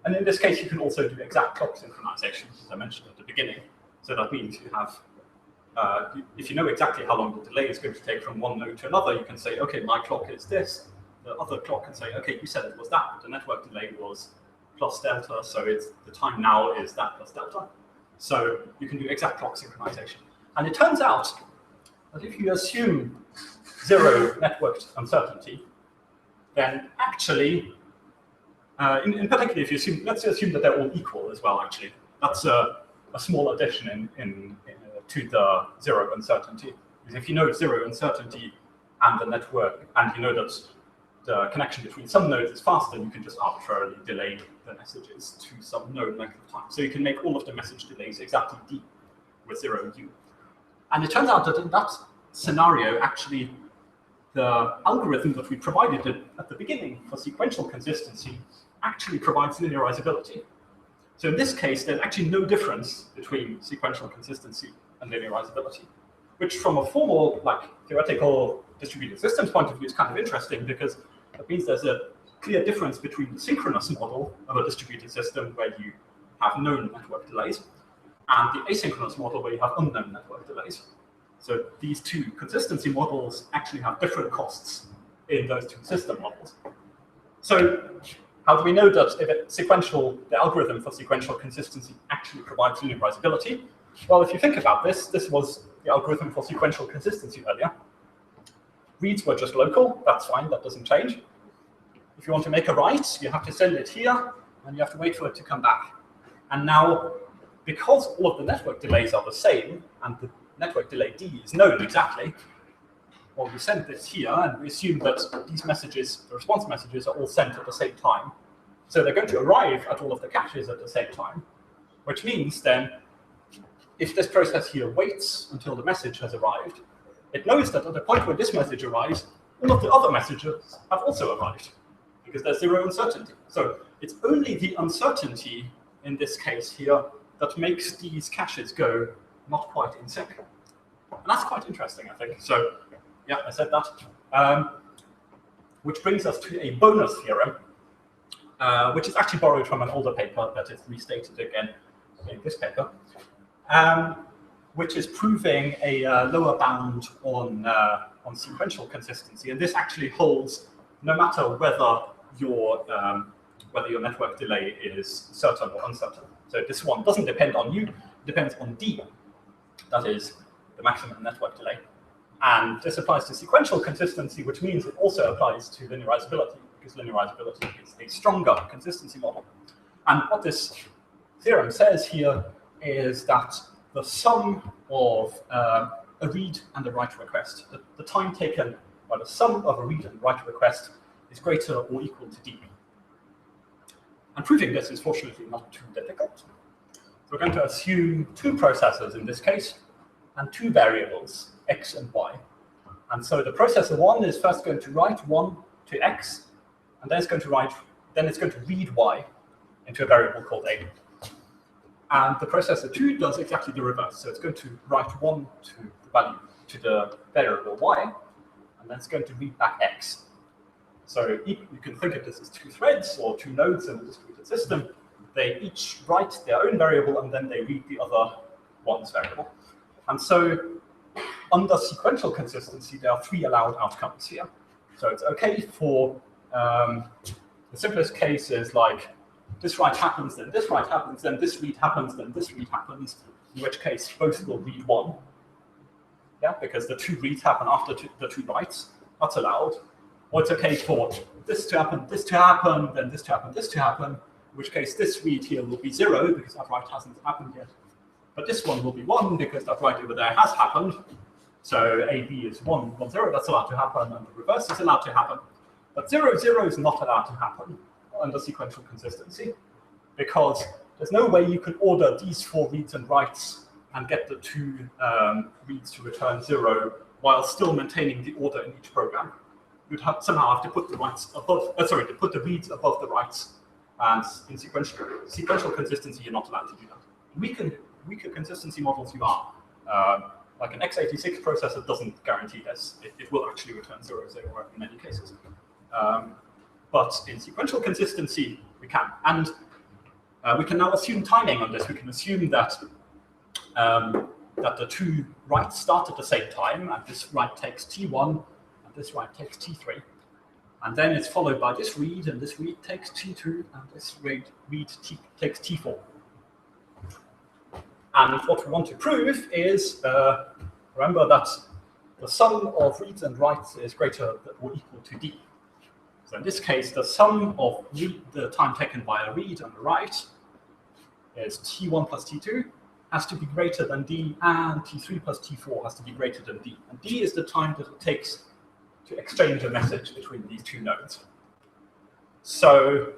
S1: And in this case, you can also do exact clock synchronization, as I mentioned at the beginning. So that means you have, if you know exactly how long the delay is going to take from one node to another, you can say, okay, my clock is this. The other clock can say, okay, you said it was that, but the network delay was plus delta, so the time now is that plus delta. So you can do exact clock synchronization. And it turns out that if you assume 0 networked uncertainty, then actually, in particular, if you assume, let's assume that they're all equal as well, actually. That's a small addition to the 0 uncertainty. Because if you know 0 uncertainty and the network, and you know that the connection between some nodes is faster, you can just arbitrarily delay the messages to some known length of time. So you can make all of the message delays exactly d with 0 u. And it turns out that in that scenario, actually, the algorithm that we provided at the beginning for sequential consistency actually provides linearizability. So in this case, there's actually no difference between sequential consistency and linearizability, which from a formal, like, theoretical distributed systems point of view is kind of interesting, because it means there's a clear difference between the synchronous model of a distributed system where you have known network delays and the asynchronous model where you have unknown network delays. So these two consistency models actually have different costs in those two system models. So how do we know that the algorithm for sequential consistency actually provides linearizability? Well, if you think about this, this was the algorithm for sequential consistency earlier. Reads were just local, that's fine, that doesn't change. If you want to make a write, you have to send it here, and you have to wait for it to come back. And now, because all of the network delays are the same, and the network delay d is known exactly, well, we send this here, and we assume that these messages, the response messages, are all sent at the same time. So they're going to arrive at all of the caches at the same time, which means then, if this process here waits until the message has arrived, it knows that at the point where this message arrives, all of the other messages have also arrived, because there's 0 uncertainty. So it's only the uncertainty in this case here that makes these caches go not quite in sync. And that's quite interesting, I think. So yeah, I said that. Which brings us to a bonus theorem, which is actually borrowed from an older paper that is restated again in this paper, which is proving a lower bound on sequential consistency. And this actually holds no matter whether your network delay is certain or uncertain. So this one doesn't depend on u, it depends on d, that is the maximum network delay. And this applies to sequential consistency, which means it also applies to linearizability, because linearizability is a stronger consistency model. And what this theorem says here is that the sum of a read and a write request, the time taken by the sum of a read and write request is greater or equal to d. And proving this is fortunately not too difficult. So we're going to assume two processors in this case, and two variables, x and y. And so the processor 1 is first going to write 1 to x, and then it's going to read y into a variable called a. And the processor 2 does exactly the reverse. So it's going to write 1 to the variable y, and then it's going to read back x. So you can think of this as two threads or two nodes in a distributed system. They each write their own variable, and then they read the other one's variable. And so under sequential consistency, there are 3 allowed outcomes here. So it's OK for the simplest case is like this write happens, then this write happens, then this read happens, then this read happens, in which case both will read 1. Yeah, because the 2 reads happen after the 2 writes. That's allowed. Or it's OK for this to happen, then this to happen, this to happen, in which case this read here will be 0 because that write hasn't happened yet. But this one will be 1 because that write over there has happened. So AB is 1, 1, 0, that's allowed to happen, and the reverse is allowed to happen. But 0, 0 is not allowed to happen under sequential consistency, because there's no way you can order these 4 reads and writes and get the 2 reads to return 0 while still maintaining the order in each program. you'd somehow have to put the writes above, to put the reads above the writes. And in sequential consistency, you're not allowed to do that. Weaker consistency models you are. Like an x86 processor doesn't guarantee this. It will actually return 0, 0 in many cases. But in sequential consistency, we can. And we can now assume timing on this. We can assume that that the two writes start at the same time, and this write takes T1, and this write takes T3. And then it's followed by this read, and this read takes T2, and this read takes T4. And what we want to prove is, remember that the sum of reads and writes is greater than or equal to D. So in this case, the sum of the time taken by a read and a write is T1 plus T2 has to be greater than D, and T3 plus T4 has to be greater than D. And D is the time that it takes to exchange a message between these two nodes. So,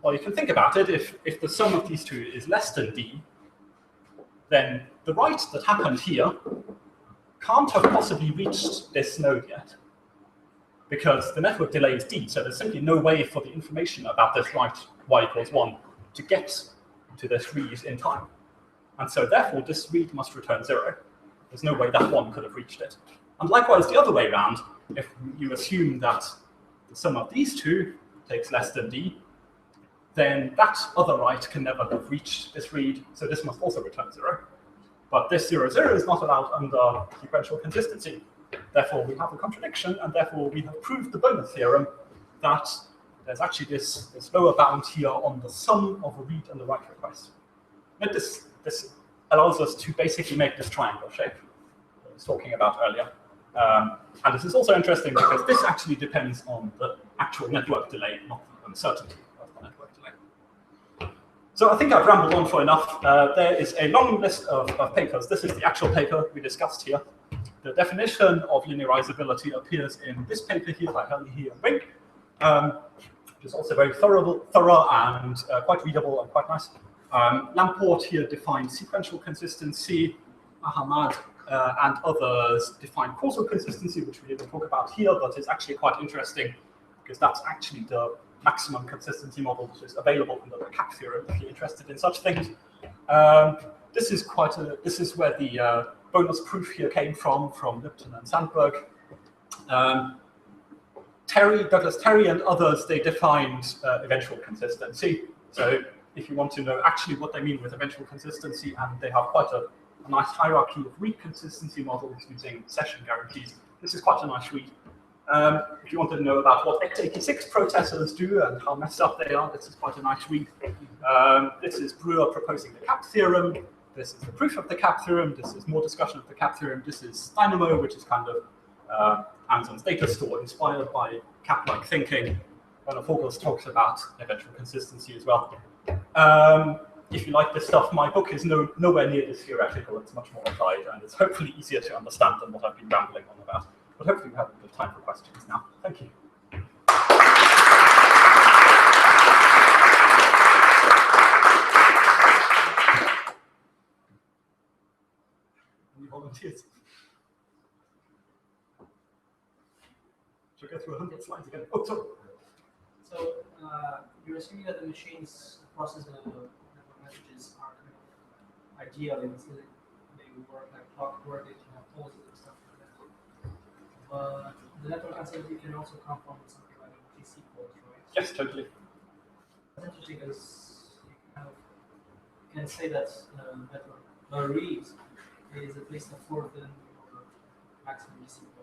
S1: well, you can think about it. If the sum of these two is less than D, then the write that happened here can't have possibly reached this node yet, because the network delay is D, so there's simply no way for the information about this write y equals 1 to get to this read in time. And so therefore, this read must return 0. There's no way that 1 could have reached it. And likewise, the other way around, if you assume that the sum of these two takes less than D, then that other write can never have reached this read, so this must also return 0. But this 0, 0 is not allowed under sequential consistency. Therefore, we have a contradiction, and therefore we have proved the bonus theorem that there's actually this lower bound here on the sum of a read and a write request. And this allows us to basically make this triangle shape I was talking about earlier. And this is also interesting because this actually depends on the actual network delay, not the uncertainty of the network delay. So I think I've rambled on for enough. There is a long list of papers. This is the actual paper we discussed here. The definition of linearizability appears in this paper here by Helly and Wink, which is also very thorough and quite readable and quite nice. Lamport here defined sequential consistency. Ahmad and others define causal consistency, which we didn't talk about here, but is actually quite interesting because that's actually the maximum consistency model which is available under the CAP theorem if you're interested in such things. This is where the bonus proof here came from Lipton and Sandberg. Douglas Terry and others, they defined eventual consistency. So if you want to know actually what they mean with eventual consistency, and they have quite a nice hierarchy of read consistency models using session guarantees. This is quite a nice read. If you want to know about what x86 processors do and how messed up they are, this is quite a nice read. This is Brewer proposing the CAP theorem. This is the proof of the CAP theorem. This is more discussion of the CAP theorem. This is Dynamo, which is kind of Amazon's data store inspired by CAP-like thinking. Werner Vogels talks about eventual consistency as well. If you like this stuff, my book is nowhere near as theoretical. It's much more applied, and it's hopefully easier to understand than what I've been rambling on about. But hopefully we have a bit of time for questions now. Thank you. Any volunteers? Should I go through 100 slides again? Oh, sorry.
S4: So you're assuming that the machines process the network messages are kind of ideal and they work like clockwork, they can have pauses and stuff like that. But the network uncertainty can also come from something like GC calls, right?
S1: Yes, totally.
S4: That's interesting because you kind of can say that network read is at least a fourth than your maximum GC calls.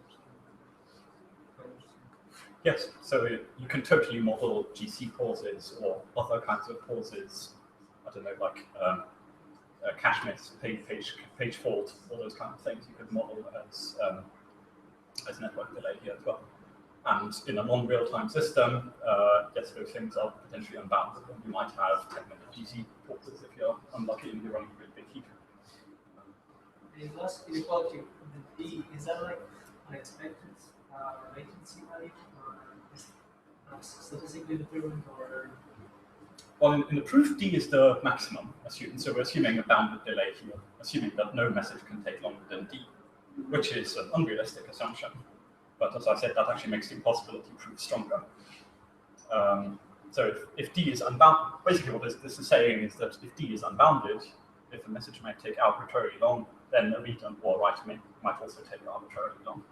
S1: Yes, so you can totally model GC pauses or other kinds of pauses. I don't know, like cache miss, page fault, all those kind of things you could model as network delay here as well. And in a non-real-time system, yes, those things are potentially unbounded. And you might have 10-minute GC pauses if you're unlucky and you're running a really big heap.
S4: The last inequality, the D, is that like unexpected latency value? Statistically determined, or?
S1: Well, in the proof, D is the maximum assumed. So we're assuming a bounded delay here, assuming that no message can take longer than D, which is an unrealistic assumption. But as I said, that actually makes the impossibility proof stronger. So if D is unbounded, basically what this is saying is that if D is unbounded, if a message might take arbitrarily long, then a read or write might also take arbitrarily long.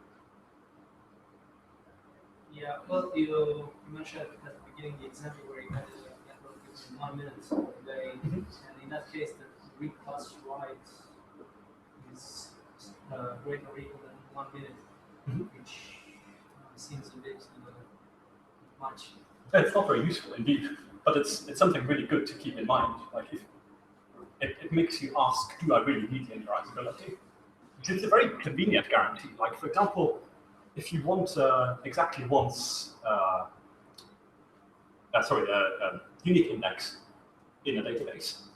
S4: Yeah, well, you mentioned at the beginning the example where you had a network in 1 minute a day, and in that case, the read plus write is greater or equal than 1 minute, which seems a bit much.
S1: It's not very useful indeed, but it's something really good to keep in mind. Like if it makes you ask, do I really need linearizability? It's a very convenient guarantee. Like for example, if you want exactly once, unique index in a database,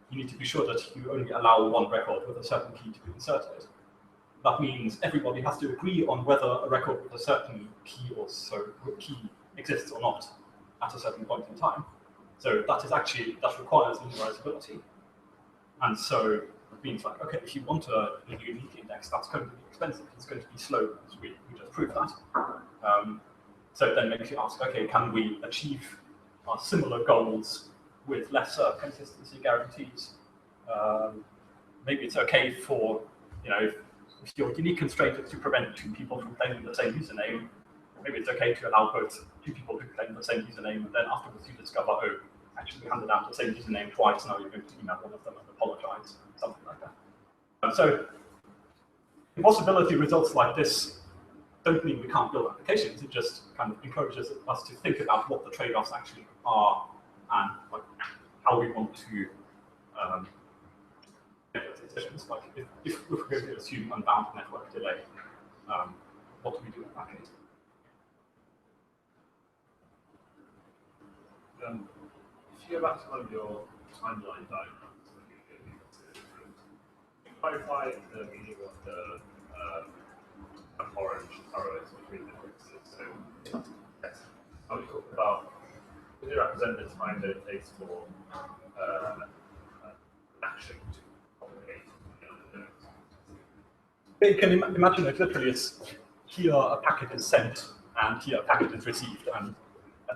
S1: you need to be sure that you only allow one record with a certain key to be inserted. That means everybody has to agree on whether a record with a certain key or key exists or not at a certain point in time. So that requires linearizability. And so it means like, okay, if you want a unique index, that's going to be expensive. It's going to be slow, as we just proved that. So it then makes you ask, okay, can we achieve our similar goals with lesser consistency guarantees? Maybe it's okay for, if your unique constraint is to prevent two people from claiming the same username, maybe it's okay to allow both two people to claim the same username, and then afterwards you discover, oh, actually we handed out the same username twice, now you're going to email one of them and apologize, something like that. So impossibility results like this don't mean we can't build applications, it just kind of encourages us to think about what the trade-offs actually are and like, how we want to make those decisions. Like if we're going to assume unbound network delay, what do we do in that case?
S3: If you go back to one of your timeline diagrams, clarify the meaning of the orange arrows between the axes. So, yes, I was talking about, does it represent the time that it takes for action to propagate?
S1: You can imagine it literally is here a packet is sent and here a packet is received, and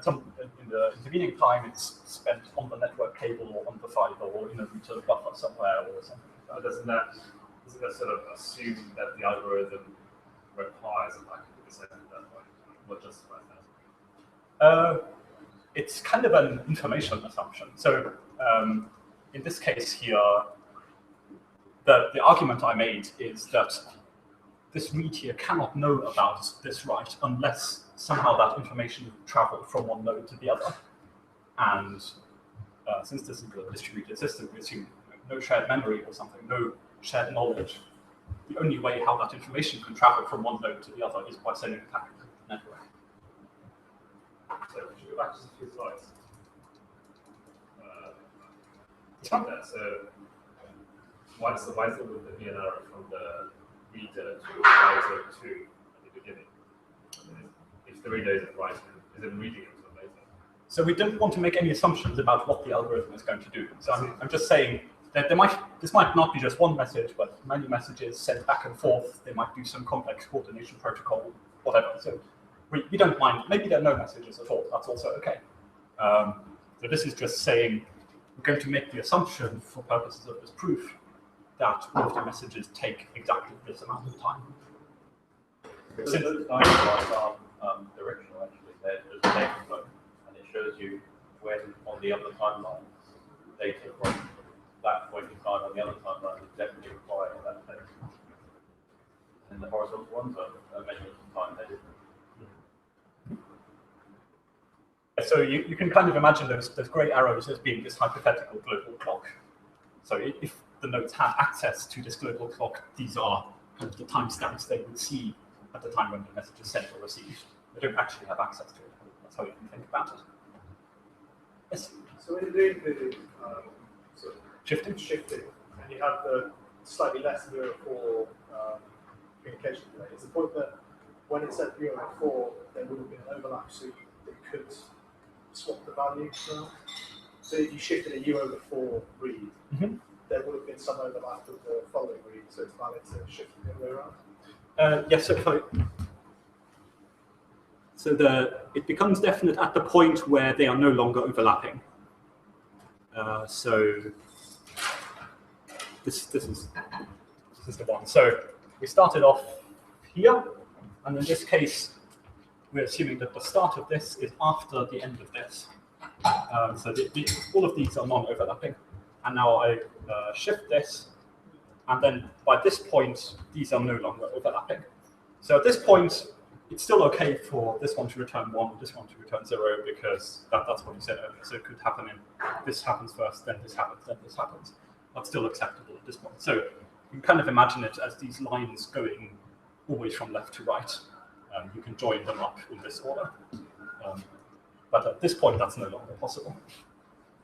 S1: in the intervening time it's spent on the network cable or on the fiber or in a router buffer somewhere or something like that.
S3: Doesn't that sort of assume that the algorithm requires a packet to be sent at that point? What justifies that?
S1: It's kind of an information assumption. So in this case here, the argument I made is that this read here cannot know about this write unless somehow that information traveled from one node to the other. And since this is a distributed system, we assume no shared memory or something, no shared knowledge. The only way how that information can travel from one node to the other is by sending a packet to the network.
S3: So should we go back just a few slides? So why is it with the be an arrow from the reader to writer 2 at the beginning? If the reader isn't writing, is it reading it until later?
S1: So we don't want to make any assumptions about what the algorithm is going to do. So I'm just saying that this might not be just one message, but many messages sent back and forth. They might do some complex coordination protocol, whatever. So we don't mind. Maybe there are no messages at all. That's also okay. So this is just saying we're going to make the assumption for purposes of this proof that all of the messages take exactly this amount of time.
S2: So those timelines are directional, actually. They're just data flow, and it shows you when on the other timeline data from that point in time on the other timeline is definitely required at that place. And the horizontal ones are measured in time, they're different.
S1: So you can kind of imagine those gray arrows as being this hypothetical global clock. So if the nodes have access to this global clock, these are kind of the timestamps they would see at the time when the message is sent or received. They don't actually have access to it. That's how you can think about it. Yes?
S5: So when you're doing the sort of
S1: shifting,
S5: and you have the slightly less than 0.4 communication delay, is the point that when it's at 0.4, there would have been an overlap, so it could swap the value around? So if you shifted a U/4 read, there would have been some overlap with the following read, so it's valid to shift it the other way around?
S1: Yes, so So it becomes definite at the point where they are no longer overlapping. So this is the one. So we started off here, and in this case, we're assuming that the start of this is after the end of this. So all of these are non-overlapping. And now I shift this, and then by this point, these are no longer overlapping. So at this point, it's still okay for this one to return 1, this one to return 0, because that's what you said earlier. So it could happen in this happens first, then this happens, then this happens. That's still acceptable at this point. So you can kind of imagine it as these lines going always from left to right. You can join them up in this order. But at this point, that's no longer possible.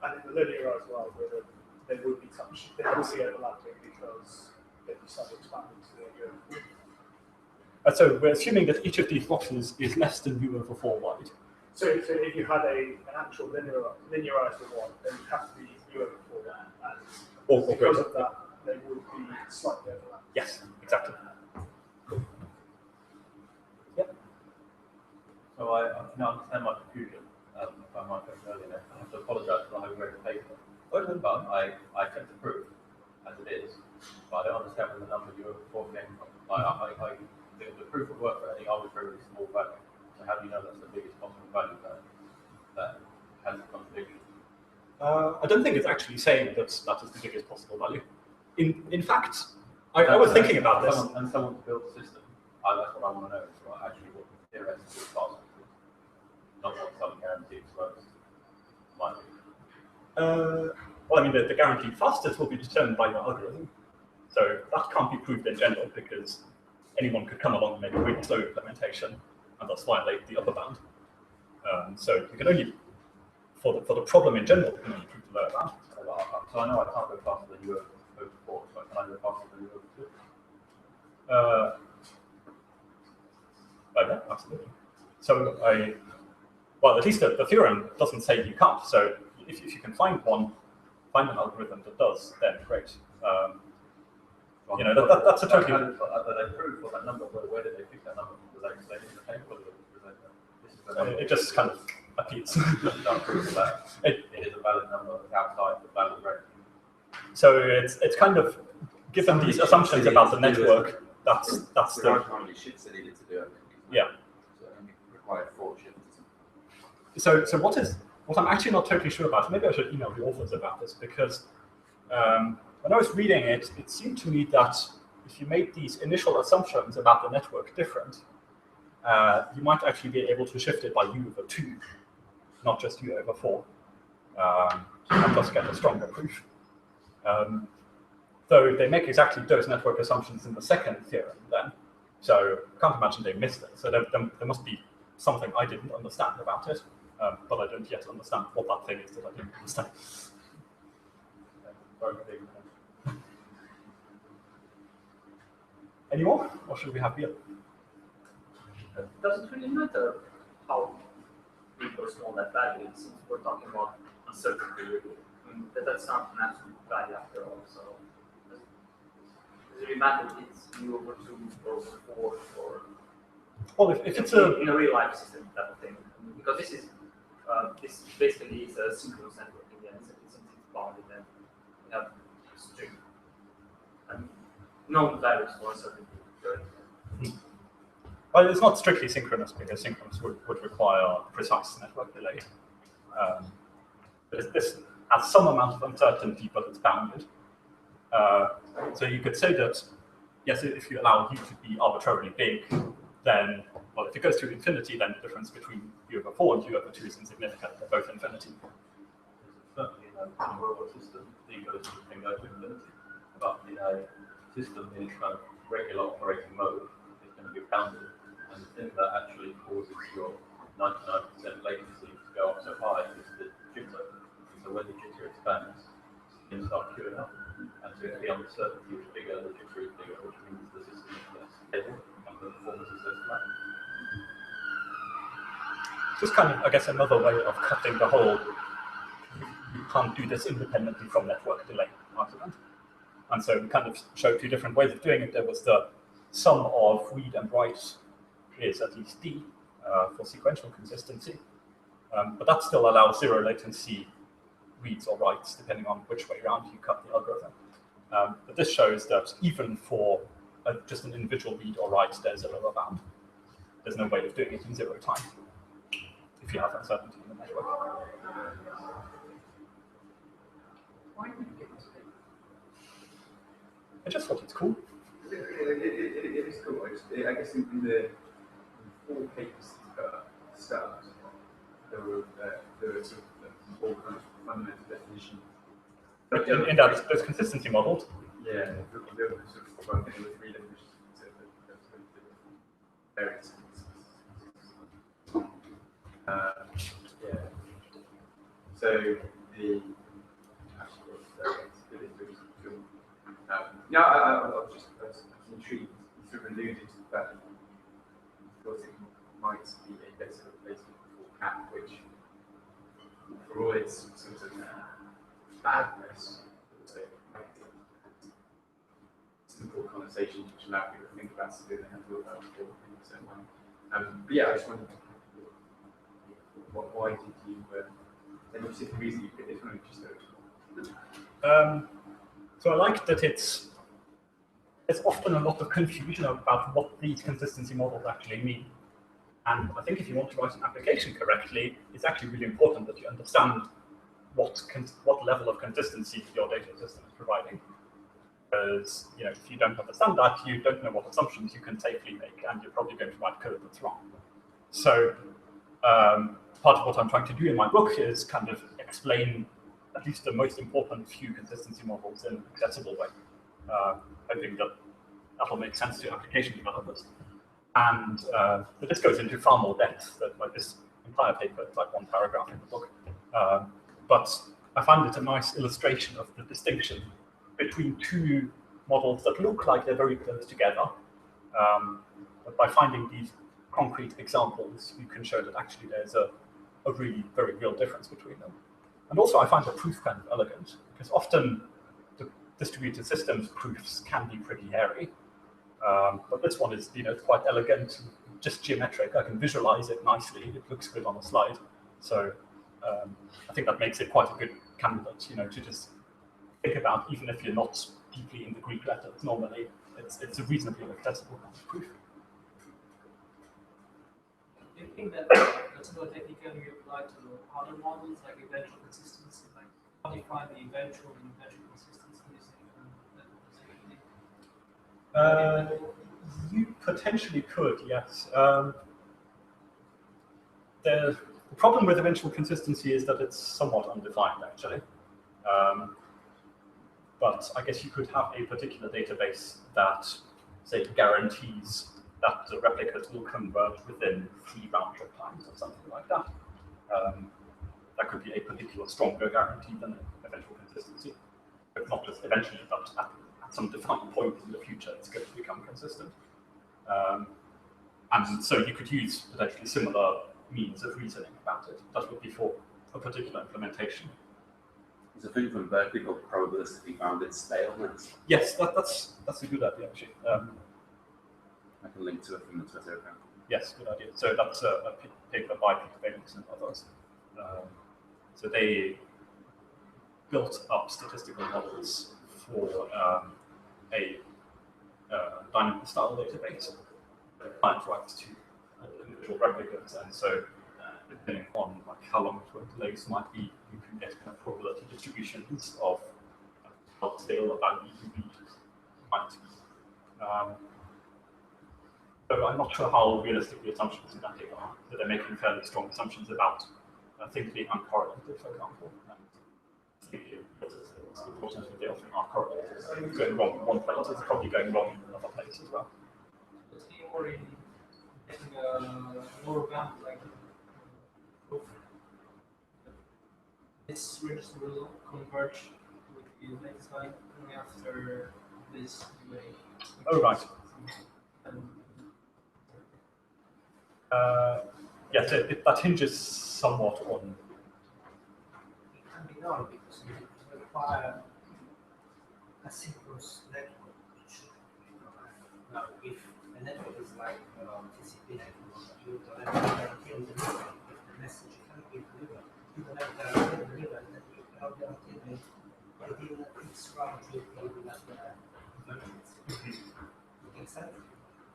S5: And in the linear as well, where they would be touched, they would be overlapping because they'd be slightly expanding to the
S1: So we're assuming that each of these boxes is less than u over 4 wide.
S5: So if you had an actual linearized one, then you'd have to be u over 4, and
S1: Or
S5: because
S1: greater.
S5: of that, they would be slightly overlapping.
S1: Yes, exactly. Yep.
S2: So I can understand my confusion by my question earlier. I have to apologise for having read the paper. But I accept the proof as it is, but I don't understand where the number you over 4 came from. The proof would work for any arbitrarily small value. So how do you know that's the biggest possible value that has a contradiction?
S1: I don't think it's actually saying that that is the biggest possible value. In fact, I was thinking about this.
S2: Someone to build a system. That's what I want to know. Is actually what the theoretical task is, not what some guaranteed slowness might be.
S1: Well, I mean, the guaranteed fastest will be determined by your algorithm. So that can't be proved in general because anyone could come along and make a really slow implementation and thus violate the upper bound. So you can only, for the problem in general, you can only prove the lower bound.
S2: So I know I can't go faster than you over 4, so can I go faster than you over 2?
S1: Yeah, absolutely. So well, at least the theorem doesn't say you can't. So if you can find an algorithm that does, then great. That's a totally.
S2: They proved for that number. Where did they pick that number? Was they explained in the paper? This is the number.
S1: It just kind of appears.
S2: It is a valid number outside the valid range.
S1: So it's kind of given these assumptions about the network. That's
S6: the how many shifts they needed to do.
S1: Yeah.
S6: So it only required 4 shifts.
S1: So what I'm actually not totally sure about. Maybe I should email the authors about this because. When I was reading it, it seemed to me that if you made these initial assumptions about the network different, you might actually be able to shift it by u over 2, not just u over 4, and thus get a stronger proof. Though they make exactly those network assumptions in the second theorem then, so I can't imagine they missed it. So there must be something I didn't understand about it, but I don't yet understand what that thing is that I didn't understand. Any more, or should we have Bill?
S7: Does it really matter how big or small that value is, since we're talking about uncertainty? I mean, that's not an absolute value after all. So does it really matter if it's u over 2 or over 4 or?
S1: Well, if it's
S7: in a real life system type of thing, because this basically is a synchronous network in the end. Since it's bounded, then we have string and known values for uncertainty.
S1: Well, it's not strictly synchronous because synchronous would require precise network delay. But this has some amount of uncertainty, but it's bounded. So you could say that, yes, if you allow u to be arbitrarily big, then, well, if it goes to infinity, then the difference between u over 4 and u over 2 is insignificant. They're both infinity.
S2: Certainly in a robot system, the goes can go to infinity. But in a system in its kind of regular operating mode, it's going to be bounded. And the thing that actually causes your 99% latency to go up so high is the jitter. So when the jitter expands, you can start queuing up. And so if the uncertainty is bigger, the jitter is bigger, which means the system is less stable and the performance is less flat.
S1: Just kind of, I guess, another way of cutting the whole you can't do this independently from network delay argument. And so we kind of showed 2 different ways of doing it. There was the sum of read and write is at least d, for sequential consistency. But that still allows zero latency reads or writes, depending on which way around you cut the algorithm. But this shows that even for just an individual read or write, there's a lower bound. There's no way of doing it in 0 time if you have uncertainty in the network.
S6: Why did you get this thing?
S1: I just thought it's cool.
S6: It is cool. I guess in the 4 papers start, there were sort of 4 kind of fundamental definitions.
S1: But in that, those consistency models.
S6: Yeah, they were sort of working with 3 definitions. So that's various. Yeah. So the I was intrigued. You sort of alluded to the fact that you thought it might be a better replacement for CAP, which, for all its sort of badness, simple conversations which allow people to think about something they haven't thought about before in a certain way. But yeah, I just wondered, why did you, any specific reason you picked this one, just
S1: So I like that there's often a lot of confusion about what these consistency models actually mean. And I think if you want to write an application correctly, it's actually really important that you understand what level of consistency your data system is providing. Because if you don't understand that, you don't know what assumptions you can safely make, and you're probably going to write code that's wrong. So part of what I'm trying to do in my book is kind of explain at least the most important few consistency models in an accessible way, hoping that will make sense to application developers. And but this goes into far more depth than like this entire paper. It's like 1 paragraph in the book. But I find it a nice illustration of the distinction between 2 models that look like they're very close together. But by finding these concrete examples, you can show that actually there's a really very real difference between them. And also I find the proof kind of elegant, because often the distributed systems proofs can be pretty hairy. But this one is, it's quite elegant, just geometric. I can visualize it nicely. It looks good on a slide. So I think that makes it quite a good candidate, to just think about, even if you're not deeply in the Greek letters. Normally, it's a reasonably accessible kind of proof.
S4: Do you think that that's a technique can be applied to other models, like eventual consistency? Like, how do you find the eventual and eventual consistency using
S1: You potentially could, yes. The problem with eventual consistency is that it's somewhat undefined, actually. But I guess you could have a particular database that, say, guarantees that the replicas will converge within 3 round-trip times or something like that. That could be a particular stronger guarantee than eventual consistency. But not just eventually, but at some defined point in the future, it's going to become consistent. And so you could use potentially similar means of reasoning about it. That would be for a particular implementation.
S6: There's a thing from Berkeley called probabilistically bounded staleness.
S1: Yes, that's a good idea, actually.
S6: I can link to it from the Twitter account.
S1: Yes, good idea. So that's a paper by PwL and others. So they built up statistical models for a dynamic style database that client writes to individual replicas, and so depending on like how long delays might be, you can get kind of probability distributions of how stale a value might be. So I'm not sure how realistic the assumptions in that data are, but they're making fairly strong assumptions about things being uncorrelated, for example. Unfortunately, they often are correlated. Going wrong in one place is probably going wrong in another place as well.
S4: It's already getting a lower bound, like this register will converge with the next line only after this way.
S1: Oh, right. Yes, that hinges somewhat on.
S8: It can be done because you require a synchronous network. Now, if a network is like TCP network, you don't have it's round trip even at the convergence. Makes sense?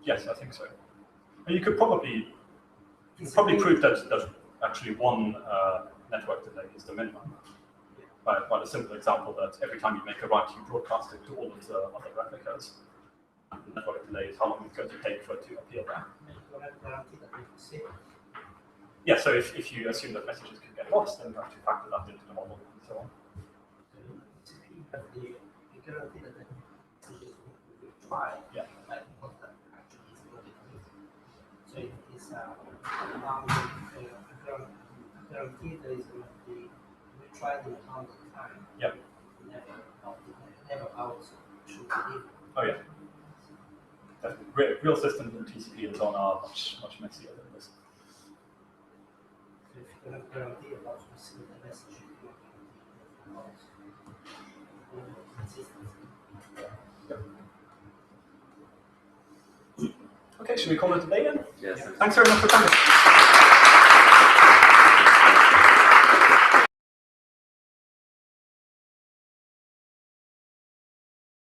S1: Yes, I think so. And you could probably prove that actually one network delay is the minimum. By a simple example that every time you make a write, you broadcast it to all of the other replicas. And the network delay is how long it's going to take for it to appear there. Yeah, so if you assume that messages can get lost, then you have to factor that into the model and so on.
S8: You guarantee that the messages will try.
S1: Yeah.
S8: Like what that actually is going to do. So it is guarantee there is going to be retried in a hundred times.
S1: Yep.
S8: Never out should be.
S1: Oh yeah. Definitely. Real systems in TCP and so on are much messier than this.
S8: So if you cannot guarantee about receiving the message, you cannot consistency.
S1: Okay, should we call it a day then?
S6: Yes.
S1: Thanks very much for coming.